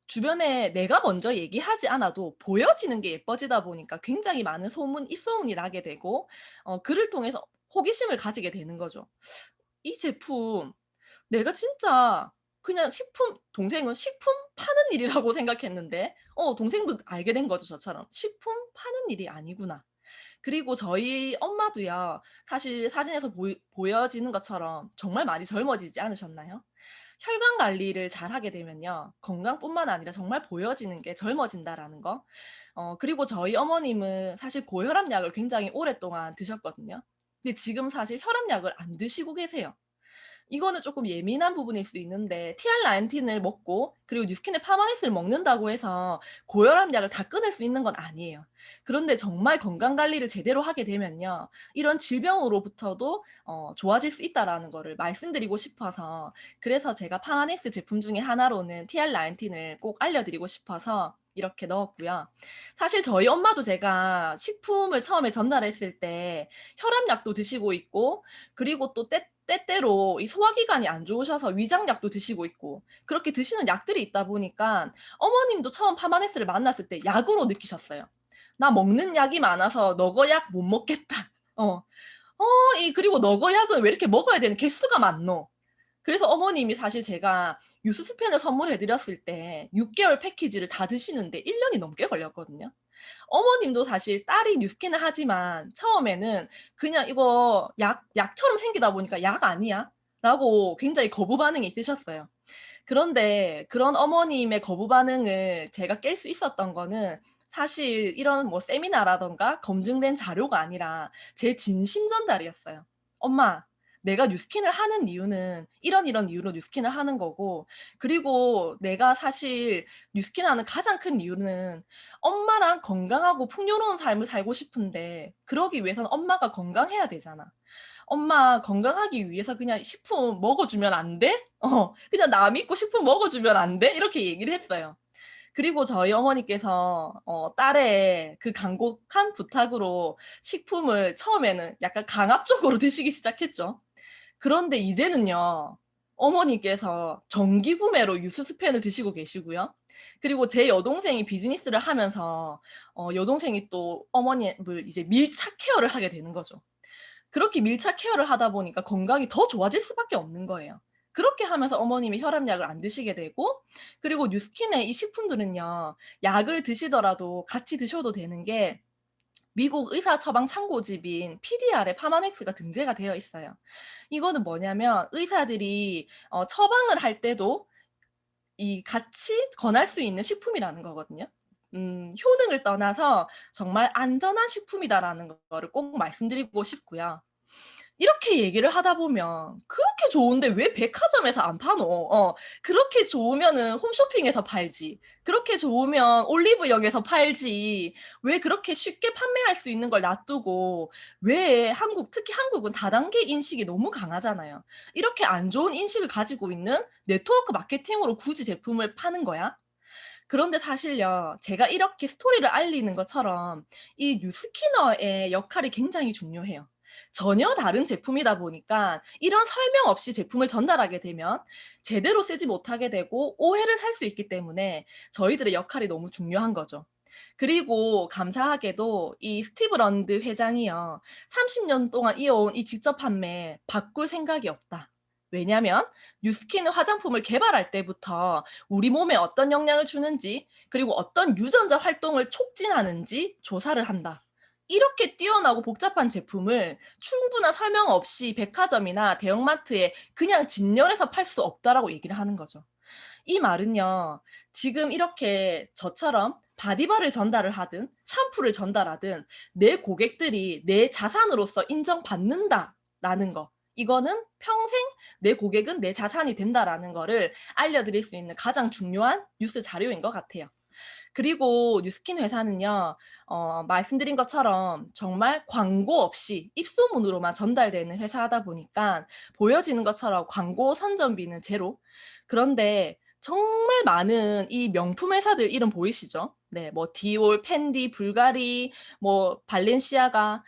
주변에 내가 먼저 얘기하지 않아도 보여지는 게 예뻐지다 보니까 굉장히 많은 입소문이 나게 되고 그를 통해서 호기심을 가지게 되는 거죠. 이 제품 내가 진짜 그냥 동생은 식품 파는 일이라고 생각했는데 동생도 알게 된 거죠 저처럼. '식품 파는 일이 아니구나.' 그리고 저희 엄마도요. 사실 사진에서 보여지는 것처럼 정말 많이 젊어지지 않으셨나요? 혈관 관리를 잘하게 되면요. 건강뿐만 아니라 정말 보여지는 게 젊어진다라는 거. 그리고 저희 어머님은 사실 고혈압 약을 굉장히 오랫동안 드셨거든요. 근데 지금 사실 혈압약을 안 드시고 계세요. 이거는 쪼끔 예민한 부분일 수도 있는데 TR19을 먹고 그리고 뉴스킨의 파마넥스를 먹는다고 해서 고혈압 약을 다 끊을 수 있는 건 아니에요. 그런데 정말 건강 관리를 제대로 하게 되면요. 이런 질병으로부터도 좋아질 수 있다라는 거를 말씀드리고 싶어서 그래서 제가 파마넥스 제품 중에 하나로는 TR19을 꼭 알려드리고 싶어서 이렇게 넣었고요. 사실 저희 엄마도 제가 식품을 처음에 전달했을 때 혈압약도 드시고 있고, 그리고 또 때때로 이 소화기관이 안 좋으셔서 위장약도 드시고 있고, 그렇게 드시는 약들이 있다 보니까 어머님도 처음 파마네스를 만났을 때 약으로 느끼셨어요. '나 먹는 약이 많아서 너거 약 못 먹겠다.' 어. 그리고 너거 약은 왜 이렇게 먹어야 되는 개수가 많노? 그래서 어머님이 사실 제가 유수스펜을 선물해 드렸을 때 6 개월 패키지를 다 드시는데 1 년이 넘게 걸렸거든요. 어머님도 사실 딸이 뉴스킨을 하지만 처음에는 그냥 "이거 약처럼 생기다 보니까 약 아니야?"라고 굉장히 거부 반응이 있으셨어요. 그런데 그런 어머님의 거부 반응을 제가 깰 수 있었던 거는 사실 이런 뭐 세미나라든가 검증된 자료가 아니라 제 진심 전달이었어요. "엄마, 내가 뉴스킨을 하는 이유는 이런 이런 이유로 뉴스킨을 하는 거고, 그리고 내가 사실 뉴스킨하는 가장 큰 이유는 엄마랑 건강하고 풍요로운 삶을 살고 싶은데 그러기 위해서는 엄마가 건강해야 되잖아. 엄마 건강하기 위해서 그냥 식품 먹어주면 안 돼? 그냥 나 믿고 식품 먹어주면 안 돼?" 이렇게 얘기를 했어요. 그리고 저희 어머니께서 딸의 그 간곡한 부탁으로 식품을 처음에는 약간 강압적으로 드시기 시작했죠. 그런데 이제는요, 어머니께서 정기 구매로 유스스펜을 드시고 계시고요. 그리고 제 여동생이 비즈니스를 하면서 여동생이 또 어머님을 이제 밀착 케어를 하게 되는 거죠. 그렇게 밀착 케어를 하다 보니까 건강이 더 좋아질 수밖에 없는 거예요. 그렇게 하면서 어머님이 혈압약을 안 드시게 되고, 그리고 뉴스킨의 이 식품들은요, 약을 드시더라도 같이 드셔도 되는 게 미국 의사 처방 참고집인 PDR에 파마넥스가 등재가 되어 있어요. 이거는 뭐냐면 의사들이 처방을 할 때도 이 같이 권할 수 있는 식품이라는 거거든요. 효능을 떠나서 정말 안전한 식품이다라는 거를 꼭 말씀드리고 싶고요. 이렇게 얘기를 하다 보면 "그렇게 좋은데 왜 백화점에서 안 파노? 그렇게 좋으면은 홈쇼핑에서 팔지. 그렇게 좋으면 올리브영에서 팔지. 왜 그렇게 쉽게 판매할 수 있는 걸 놔두고 왜 특히 한국은 다단계 인식이 너무 강하잖아요. 이렇게 안 좋은 인식을 가지고 있는 네트워크 마케팅으로 굳이 제품을 파는 거야?" 그런데 사실요, 제가 이렇게 스토리를 알리는 것처럼 이 뉴스키너의 역할이 굉장히 중요해요. 전혀 다른 제품이다 보니까 이런 설명 없이 제품을 전달하게 되면 제대로 쓰지 못하게 되고 오해를 살 수 있기 때문에 저희들의 역할이 너무 중요한 거죠. 그리고 감사하게도 이 스티브 런드 회장이요, 30년 동안 이어온 이 직접 판매 바꿀 생각이 없다. 왜냐면 뉴스킨은 화장품을 개발할 때부터 우리 몸에 어떤 영향을 주는지, 그리고 어떤 유전자 활동을 촉진하는지 조사를 한다. 이렇게 뛰어나고 복잡한 제품을 충분한 설명 없이 백화점이나 대형마트에 그냥 진열해서 팔 수 없다라고 얘기를 하는 거죠. 이 말은요, 지금 이렇게 저처럼 바디바를 전달을 하든 샴푸를 전달하든 내 고객들이 내 자산으로서 인정받는다라는 거. 이거는 평생 내 고객은 내 자산이 된다라는 거를 알려드릴 수 있는 가장 중요한 뉴스 자료인 것 같아요. 그리고 뉴스킨 회사는요, 말씀드린 것처럼 정말 광고 없이 입소문으로만 전달되는 회사다 보니까 보여지는 것처럼 광고 선전비는 제로. 그런데 정말 많은 이 명품 회사들 이름 보이시죠? 네, 뭐 디올, 펜디, 불가리, 뭐 발렌시아가,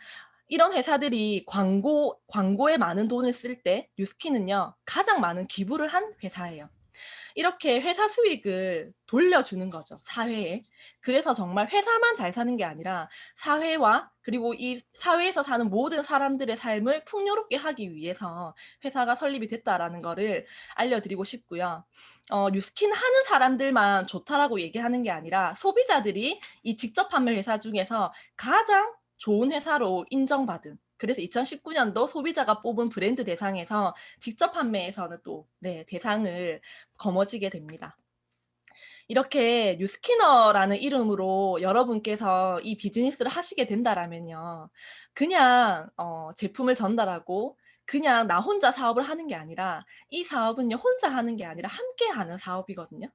이런 회사들이 광고에 많은 돈을 쓸 때 뉴스킨은요, 가장 많은 기부를 한 회사예요. 이렇게 회사 수익을 돌려주는 거죠, 사회에. 그래서 정말 회사만 잘 사는 게 아니라 사회와, 그리고 이 사회에서 사는 모든 사람들의 삶을 풍요롭게 하기 위해서 회사가 설립이 됐다라는 거를 알려드리고 싶고요. 뉴스킨 하는 사람들만 좋다라고 얘기하는 게 아니라 소비자들이 이 직접 판매 회사 중에서 가장 좋은 회사로 인정받은, 그래서 2019년도 소비자가 뽑은 브랜드 대상에서 직접 판매에서는 또 네, 대상을 거머쥐게 됩니다. 이렇게 뉴스키너라는 이름으로 여러분께서 이 비즈니스를 하시게 된다라면요, 그냥 제품을 전달하고 그냥 나 혼자 사업을 하는 게 아니라 이 사업은요, 혼자 하는 게 아니라 함께 하는 사업이거든요.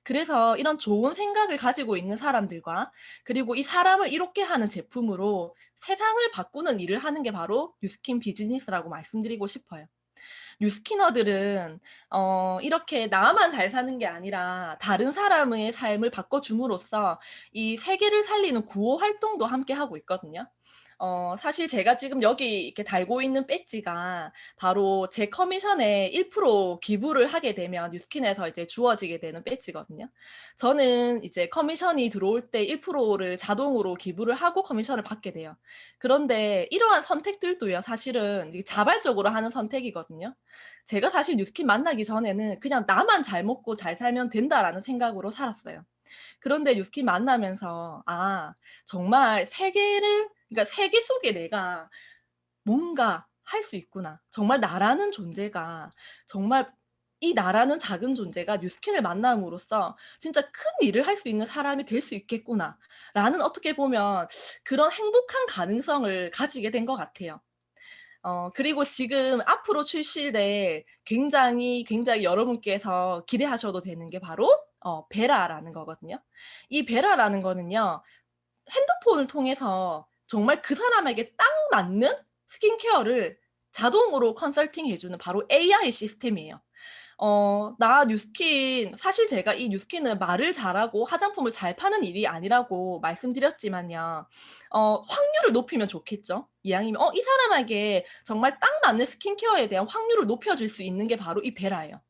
그래서 이런 좋은 생각을 가지고 있는 사람들과, 그리고 이 사람을 이롭게 하는 제품으로 세상을 바꾸는 일을 하는 게 바로 뉴스킨 비즈니스라고 말씀드리고 싶어요. 뉴스키너들은 이렇게 나만 잘 사는 게 아니라 다른 사람의 삶을 바꿔줌으로써 이 세계를 살리는 구호 활동도 함께 하고 있거든요. 사실 제가 지금 여기 이렇게 달고 있는 배지가 바로 제 커미션의 1% 기부를 하게 되면 뉴스킨에서 이제 주어지게 되는 배지거든요. 저는 이제 커미션이 들어올 때 1%를 자동으로 기부를 하고 커미션을 받게 돼요. 그런데 이러한 선택들도요, 사실은 이게 자발적으로 하는 선택이거든요. 제가 사실 뉴스킨 만나기 전에는 그냥 '나만 잘 먹고 잘 살면 된다.'라는 생각으로 살았어요. 그런데 뉴스킨 만나면서 '아, 정말 세계를, 그러니까 세계 속에 내가 뭔가 할 수 있구나. 정말 나라는 존재가, 정말 이 나라는 작은 존재가 뉴스킨을 만남으로써 진짜 큰 일을 할 수 있는 사람이 될 수 있겠구나.'라는, 어떻게 보면 그런 행복한 가능성을 가지게 된 것 같아요. 그리고 지금 앞으로 출시될 굉장히 여러분께서 기대하셔도 되는 게 바로 베라라는 거거든요. 이 베라라는 거는요, 핸드폰을 통해서 정말 그 사람에게 딱 맞는 스킨케어를 자동으로 컨설팅해 주는 바로 AI 시스템이에요. 나 뉴스킨, 사실 제가 이 뉴스킨은 말을 잘하고 화장품을 잘 파는 일이 아니라고 말씀드렸지만요. 확률을 높이면 좋겠죠. 이왕이면 이 사람에게 정말 딱 맞는 스킨케어에 대한 확률을 높여 줄 수 있는 게 바로 이 베라예요.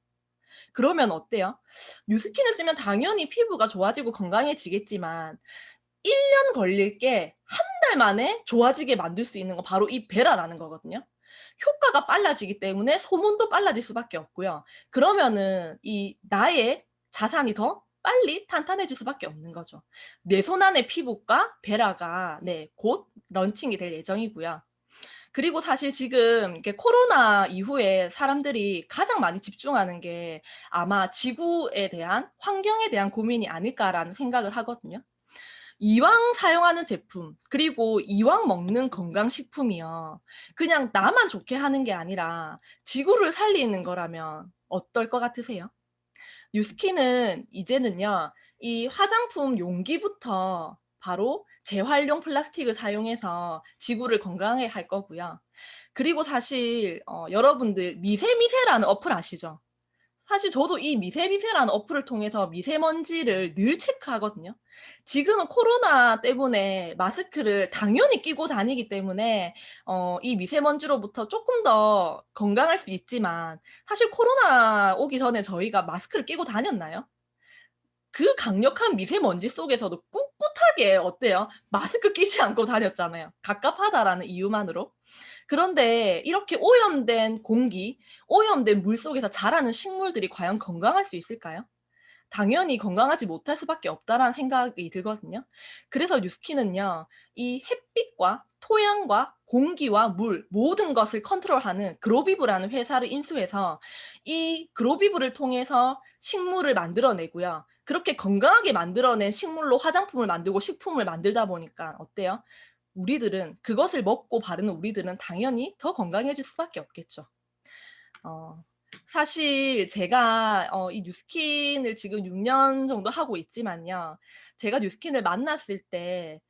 그러면 어때요? 뉴스킨을 쓰면 당연히 피부가 좋아지고 건강해지겠지만 1년 걸릴 게 한 달 만에 좋아지게 만들 수 있는 건 바로 이 베라라는 거거든요. 효과가 빨라지기 때문에 소문도 빨라질 수밖에 없고요. 그러면은 이 나의 자산이 더 빨리 탄탄해질 수밖에 없는 거죠. 내 손 안의 피부과 베라가, 네, 곧 런칭이 될 예정이고요. 그리고 사실 지금 이렇게 코로나 이후에 사람들이 가장 많이 집중하는 게 아마 '지구에 대한, 환경에 대한 고민이 아닐까.'라는 생각을 하거든요. 이왕 사용하는 제품, 그리고 이왕 먹는 건강식품이요, 그냥 나만 좋게 하는 게 아니라 지구를 살리는 거라면 어떨 것 같으세요? 뉴스킨은 이제는요, 이 화장품 용기부터 바로 재활용 플라스틱을 사용해서 지구를 건강하게 할 거고요. 그리고 사실 여러분들 미세미세라는 어플 아시죠? 사실 저도 이 미세미세라는 어플을 통해서 미세먼지를 늘 체크하거든요. 지금은 코로나 때문에 마스크를 당연히 끼고 다니기 때문에 이 미세먼지로부터 쪼끔 더 건강할 수 있지만, 사실 코로나 오기 전에 저희가 마스크를 끼고 다녔나요? 그 강력한 미세먼지 속에서도 꿋꿋하게, 어때요? 마스크 끼지 않고 다녔잖아요, 갑갑하다라는 이유만으로. 그런데 이렇게 오염된 공기, 오염된 물 속에서 자라는 식물들이 과연 건강할 수 있을까요? 당연히 건강하지 못할 수밖에 없다라는 생각이 들거든요. 그래서 뉴스킨은요, 이 햇빛과 토양과 공기와 물, 모든 것을 컨트롤하는 그로비브라는 회사를 인수해서 이 그로비브를 통해서 식물을 만들어 내고요. 그렇게 건강하게 만들어낸 식물로 화장품을 만들고 식품을 만들다 보니까 어때요? 우리들은, 그것을 먹고 바르는 우리들은 당연히 더 건강해질 수밖에 없겠죠. 어 사실 제가 이 뉴스킨을 지금 6년 정도 하고 있지만요. 제가 뉴스킨을 만났을 때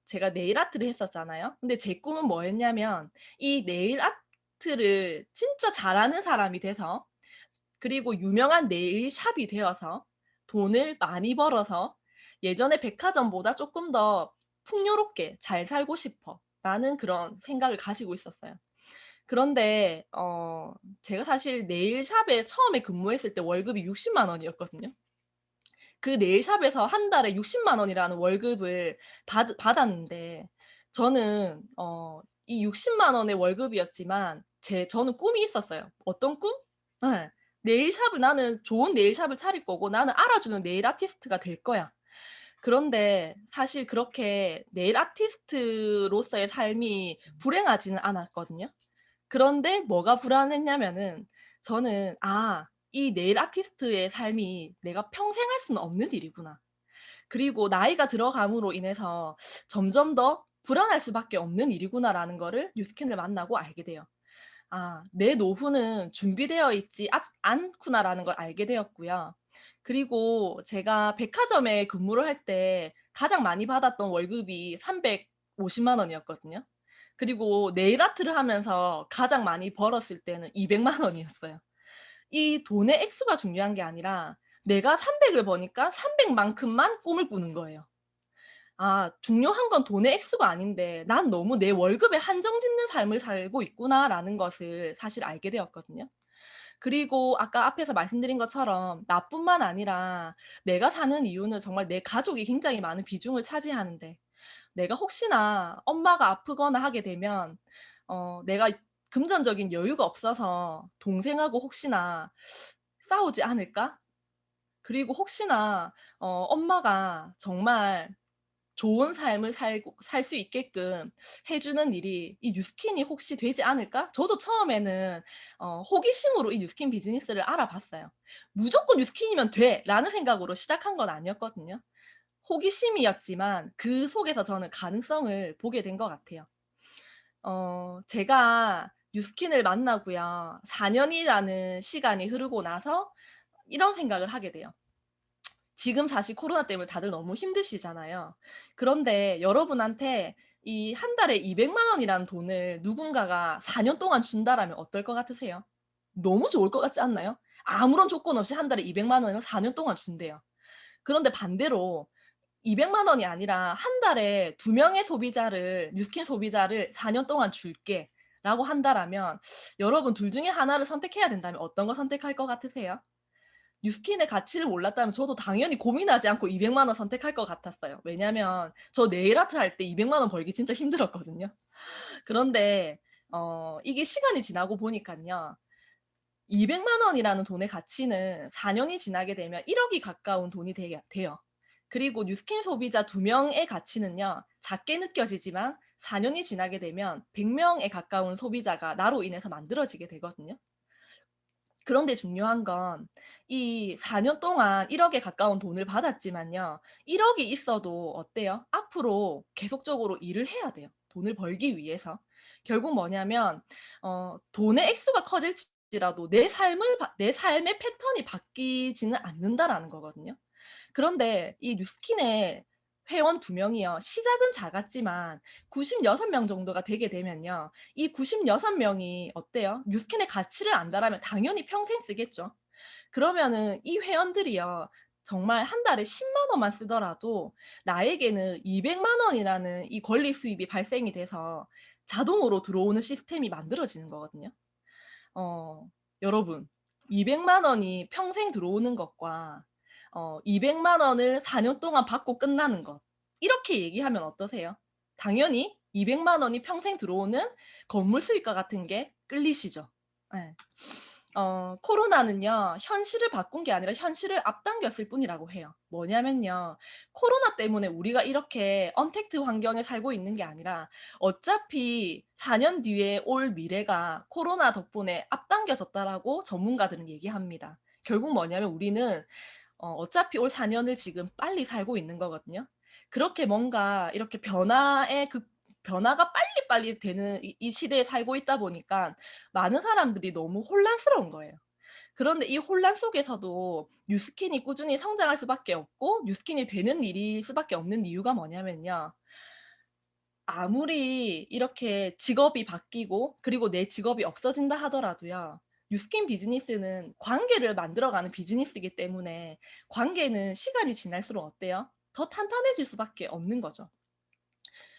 제가 네일 아트를 했었잖아요. 근데 제 꿈은 뭐였냐면 이 네일 아트를 진짜 잘하는 사람이 돼서, 그리고 유명한 네일 샵이 되어서 돈을 많이 벌어서 예전에 백화점보다 쪼끔 더 풍요롭게 잘 살고 싶어라는 그런 생각을 가지고 있었어요. 그런데 제가 사실 네일샵에 처음에 근무했을 때 월급이 60만 원이었거든요. 그 네일샵에서 한 달에 60만 원이라는 월급을 받았는데, 저는 이 60만 원의 월급이었지만 저는 꿈이 있었어요. 어떤 꿈? 예. '네일샵을, 나는 좋은 네일샵을 차릴 거고 나는 알아주는 네일 아티스트가 될 거야.' 그런데 사실 그렇게 네일 아티스트로서의 삶이 불행하지는 않았거든요. 그런데 뭐가 불안했냐면은, 저는 '아, 이 네일 아티스트의 삶이 내가 평생 할 수는 없는 일이구나. 그리고 나이가 들어감으로 인해서 점점 더 불안할 수밖에 없는 일이구나.'라는 거를 뉴스킨을 만나고 알게 돼요. '아, 내 노후는 준비되어 있지 않구나.'라는 걸 알게 되었고요. 그리고 제가 백화점에 근무를 할 때 가장 많이 받았던 월급이 350만 원이었거든요. 그리고 네일 아트를 하면서 가장 많이 벌었을 때는 200만 원이었어요. 이 돈의 액수가 중요한 게 아니라 내가 300을 버니까 300 만큼만 꿈을 꾸는 거예요. 아, 중요한 건 돈의 액수가 아닌데 '난 너무 내 월급에 한정 짓는 삶을 살고 있구나.'라는 것을 사실 알게 되었거든요. 그리고 아까 앞에서 말씀드린 것처럼 나뿐만 아니라 내가 사는 이유는 정말 내 가족이 굉장히 많은 비중을 차지하는데, 내가 혹시나 엄마가 아프거나 하게 되면 내가 금전적인 여유가 없어서 동생하고 혹시나 싸우지 않을까? 그리고 혹시나 엄마가 정말 좋은 삶을 살고 살 수 있게끔 해 주는 일이 이 뉴스킨이 혹시 되지 않을까? 저도 처음에는 호기심으로 이 뉴스킨 비즈니스를 알아봤어요. '무조건 뉴스킨이면 돼.'라는 생각으로 시작한 건 아니었거든요. 호기심이었지만 그 속에서 저는 가능성을 보게 된 것 같아요. 제가 뉴스킨을 만나고요. 4 년이라는 시간이 흐르고 나서 이런 생각을 하게 돼요. 지금 사실 코로나 때문에 다들 너무 힘드시잖아요. 그런데 여러분한테 이 한 달에 200만 원이라는 돈을 누군가가 4년 동안 준다라면 어떨 것 같으세요? 너무 좋을 것 같지 않나요? 아무런 조건 없이 한 달에 200만 원을 4년 동안 준대요. 그런데 반대로 200만 원이 아니라 "한 달에 2 명의 소비자를 뉴스킨 소비자를 4년 동안 줄게."라고 한다라면 여러분 둘 중에 하나를 선택해야 된다면 어떤 거 선택할 것 같으세요? 뉴스킨의 가치를 몰랐다면 저도 당연히 고민하지 않고 200만 원 선택할 것 같았어요. 왜냐면 저 네일 아트 할 때 200만 원 벌기 진짜 힘들었거든요. 그런데 이게 시간이 지나고 보니깐요. 200만 원이라는 돈의 가치는 4 년이 지나게 되면 1 억이 가까운 돈이 돼요. 그리고 뉴스킨 소비자 2 명의 가치는요, 작게 느껴지지만 4 년이 지나게 되면 100 명에 가까운 소비자가 나로 인해서 만들어지게 되거든요. 그런데 중요한 건 이 4년 동안 1 억에 가까운 돈을 받았지만요. 1 억이 있어도 어때요? 앞으로 계속적으로 일을 해야 돼요, 돈을 벌기 위해서. 결국 뭐냐면 돈의 액수가 커질지라도 내 삶의 패턴이 바뀌지는 않는다라는 거거든요. 그런데 이 뉴스킨의 회원 2 명이요. 시작은 작았지만 96명 정도가 되게 되면요. 이 96 명이 어때요? 뉴스킨의 가치를 안다라면 당연히 평생 쓰겠죠. 그러면은 이 회원들이요. 정말 한 달에 10만 원만 쓰더라도 나에게는 200만 원이라는 이 권리 수입이 발생이 돼서 자동으로 들어오는 시스템이 만들어지는 거거든요. 여러분, 200만 원이 평생 들어오는 것과 200만 원을 4년 동안 받고 끝나는 것, 이렇게 얘기하면 어떠세요? 당연히 200만 원이 평생 들어오는 건물 수익과 같은 게 끌리시죠? 예. 코로나는요, 현실을 바꾼 게 아니라 현실을 앞당겼을 뿐이라고 해요. 뭐냐면요, 코로나 때문에 우리가 이렇게 언택트 환경에 살고 있는 게 아니라 어차피 4년 뒤에 올 미래가 코로나 덕분에 앞당겨졌다라고 전문가들은 얘기합니다. 결국 뭐냐면 우리는 어차피 올 4 년을 지금 빨리 살고 있는 거거든요. 그렇게 뭔가 이렇게 변화가 빨리빨리 되는 이 시대에 살고 있다 보니까 많은 사람들이 너무 혼란스러운 거예요. 그런데 이 혼란 속에서도 뉴스킨이 꾸준히 성장할 수밖에 없고 뉴스킨이 되는 일일 수밖에 없는 이유가 뭐냐면요. 아무리 이렇게 직업이 바뀌고 그리고 내 직업이 없어진다 하더라도요. 뉴스킨 비즈니스는 관계를 만들어가는 비즈니스이기 때문에 관계는 시간이 지날수록 어때요? 더 탄탄해질 수밖에 없는 거죠.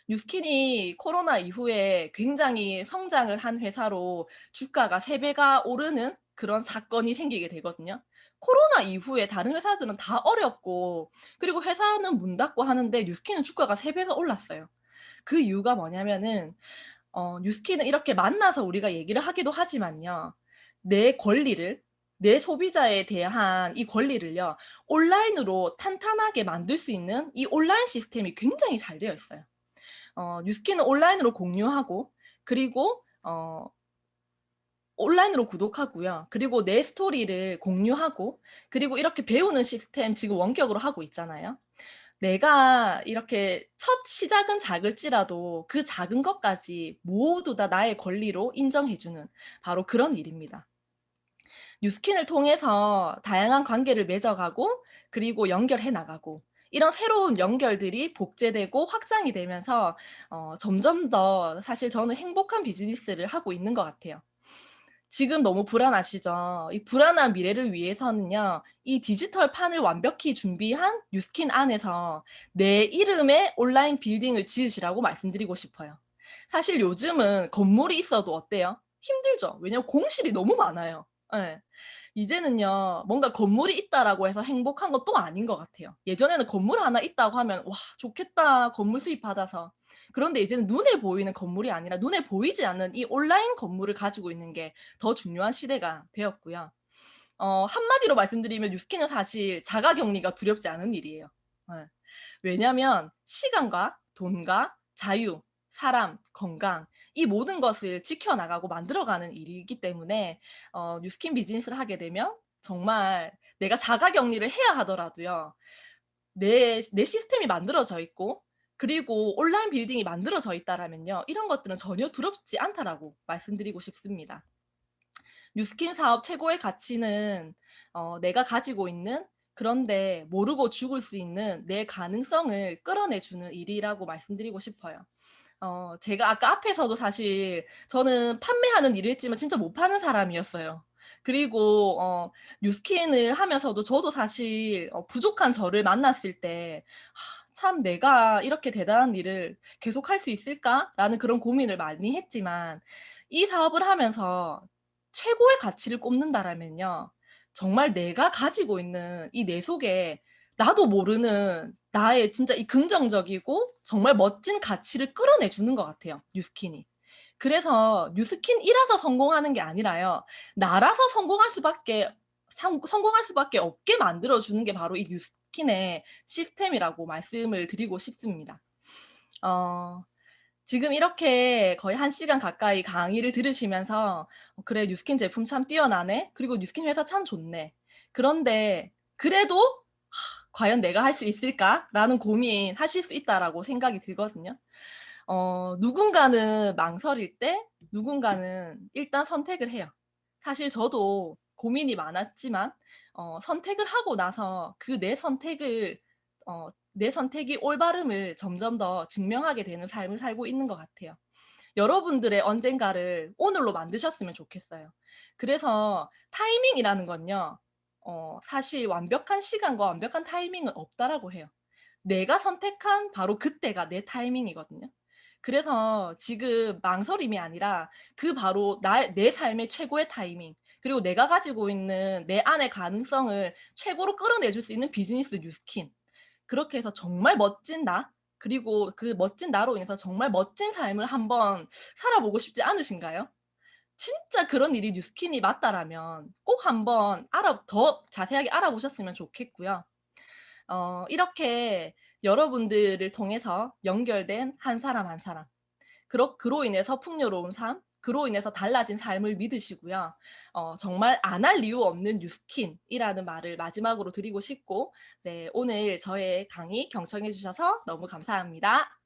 뉴스킨이 코로나 이후에 굉장히 성장을 한 회사로 주가가 3 배가 오르는 그런 사건이 생기게 되거든요. 코로나 이후에 다른 회사들은 다 어렵고 그리고 회사는 문 닫고 하는데 뉴스킨은 주가가 3 배가 올랐어요. 그 이유가 뭐냐면은 뉴스킨은 이렇게 만나서 우리가 얘기를 하기도 하지만요. 내 권리를 내 소비자에 대한 이 권리를요. 온라인으로 탄탄하게 만들 수 있는 이 온라인 시스템이 굉장히 잘 되어 있어요. 뉴스킨은 온라인으로 공유하고 그리고 온라인으로 구독하고요. 그리고 내 스토리를 공유하고 그리고 이렇게 배우는 시스템 지금 원격으로 하고 있잖아요. 내가 이렇게 첫 시작은 작을지라도 그 작은 것까지 모두 다 나의 권리로 인정해 주는 바로 그런 일입니다. 뉴스킨을 통해서 다양한 관계를 맺어가고 그리고 연결해 나가고 이런 새로운 연결들이 복제되고 확장이 되면서 점점 더 사실 저는 행복한 비즈니스를 하고 있는 것 같아요. 지금 너무 불안하시죠? 이 불안한 미래를 위해서는요. 이 디지털판을 완벽히 준비한 뉴스킨 안에서 내 이름의 온라인 빌딩을 지으시라고 말씀드리고 싶어요. 사실 요즘은 건물이 있어도 어때요? 힘들죠. 왜냐면 공실이 너무 많아요. 예. 이제는요. 뭔가 '건물이 있다.'라고 해서 행복한 건 또 아닌 것 같아요. 예전에는 건물 하나 있다고 하면 '와 좋겠다. 건물 수입 받아서.' 그런데 이제는 눈에 보이는 건물이 아니라 눈에 보이지 않는 이 온라인 건물을 가지고 있는 게 더 중요한 시대가 되었고요. 한마디로 말씀드리면 뉴스킨은 사실 자가 격리가 두렵지 않은 일이에요. 예. 왜냐면 시간과 돈과 자유, 사람, 건강 이 모든 것을 지켜나가고 만들어가는 일이기 때문에 뉴스킨 비즈니스를 하게 되면 정말 내가 자가 격리를 해야 하더라도요. 내 시스템이 만들어져 있고 그리고 온라인 빌딩이 만들어져 있다라면요. 이런 것들은 전혀 두렵지 않다라고 말씀드리고 싶습니다. 뉴스킨 사업 최고의 가치는 내가 가지고 있는 그런데 모르고 죽을 수 있는 내 가능성을 끌어내 주는 일이라고 말씀드리고 싶어요. 제가 아까 앞에서도 사실 저는 판매하는 일을 했지만 진짜 못 파는 사람이었어요. 그리고 뉴스킨을 하면서도 저도 사실 부족한 저를 만났을 때 '참 내가 이렇게 대단한 일을 계속할 수 있을까?'라는 그런 고민을 많이 했지만 이 사업을 하면서 최고의 가치를 꼽는다라면요. 정말 내가 가지고 있는 이 내 속에 나도 모르는 나의 진짜 이 긍정적이고 정말 멋진 가치를 끌어내 주는 것 같아요, 뉴스킨이. 그래서 뉴스킨이라서 성공하는 게 아니라요. 나라서 성공할 수밖에 없게 만들어 주는 게 바로 이 뉴스킨의 시스템이라고 말씀을 드리고 싶습니다. 어 지금 이렇게 거의 1 시간 가까이 강의를 들으시면서 '그래 뉴스킨 제품 참 뛰어나네. 그리고 뉴스킨 회사 참 좋네. 그런데 그래도 '과연 내가 할 수 있을까?'라는 고민하실 수 있다라고 생각이 들거든요. 누군가는 망설일 때 누군가는 일단 선택을 해요. 사실 저도 고민이 많았지만 선택을 하고 나서 그 내 선택이 올바름을 점점 더 증명하게 되는 삶을 살고 있는 것 같아요. 여러분들의 언젠가를 오늘로 만드셨으면 좋겠어요. 그래서 타이밍이라는 건요. 사실 완벽한 시간과 완벽한 타이밍은 없다라고 해요. 내가 선택한 바로 그때가 내 타이밍이거든요. 그래서 지금 망설임이 아니라 그 바로 나의 내 삶의 최고의 타이밍 그리고 내가 가지고 있는 내 안의 가능성을 최고로 끌어내 줄 수 있는 비즈니스 뉴스킨. 그렇게 해서 정말 멋진 나 그리고 그 멋진 나로 인해서 정말 멋진 삶을 한번 살아보고 싶지 않으신가요? 진짜 그런 일이 뉴스킨이 맞다라면 꼭 한번 더 자세하게 알아보셨으면 좋겠고요. 이렇게 여러분들을 통해서 연결된 한 사람 한 사람 그로 인해서 풍요로운 삶, 그로 인해서 달라진 삶을 믿으시고요. 정말 안 할 이유 없는 뉴스킨이라는 말을 마지막으로 드리고 싶고 네 오늘 저의 강의 경청해 주셔서 너무 감사합니다.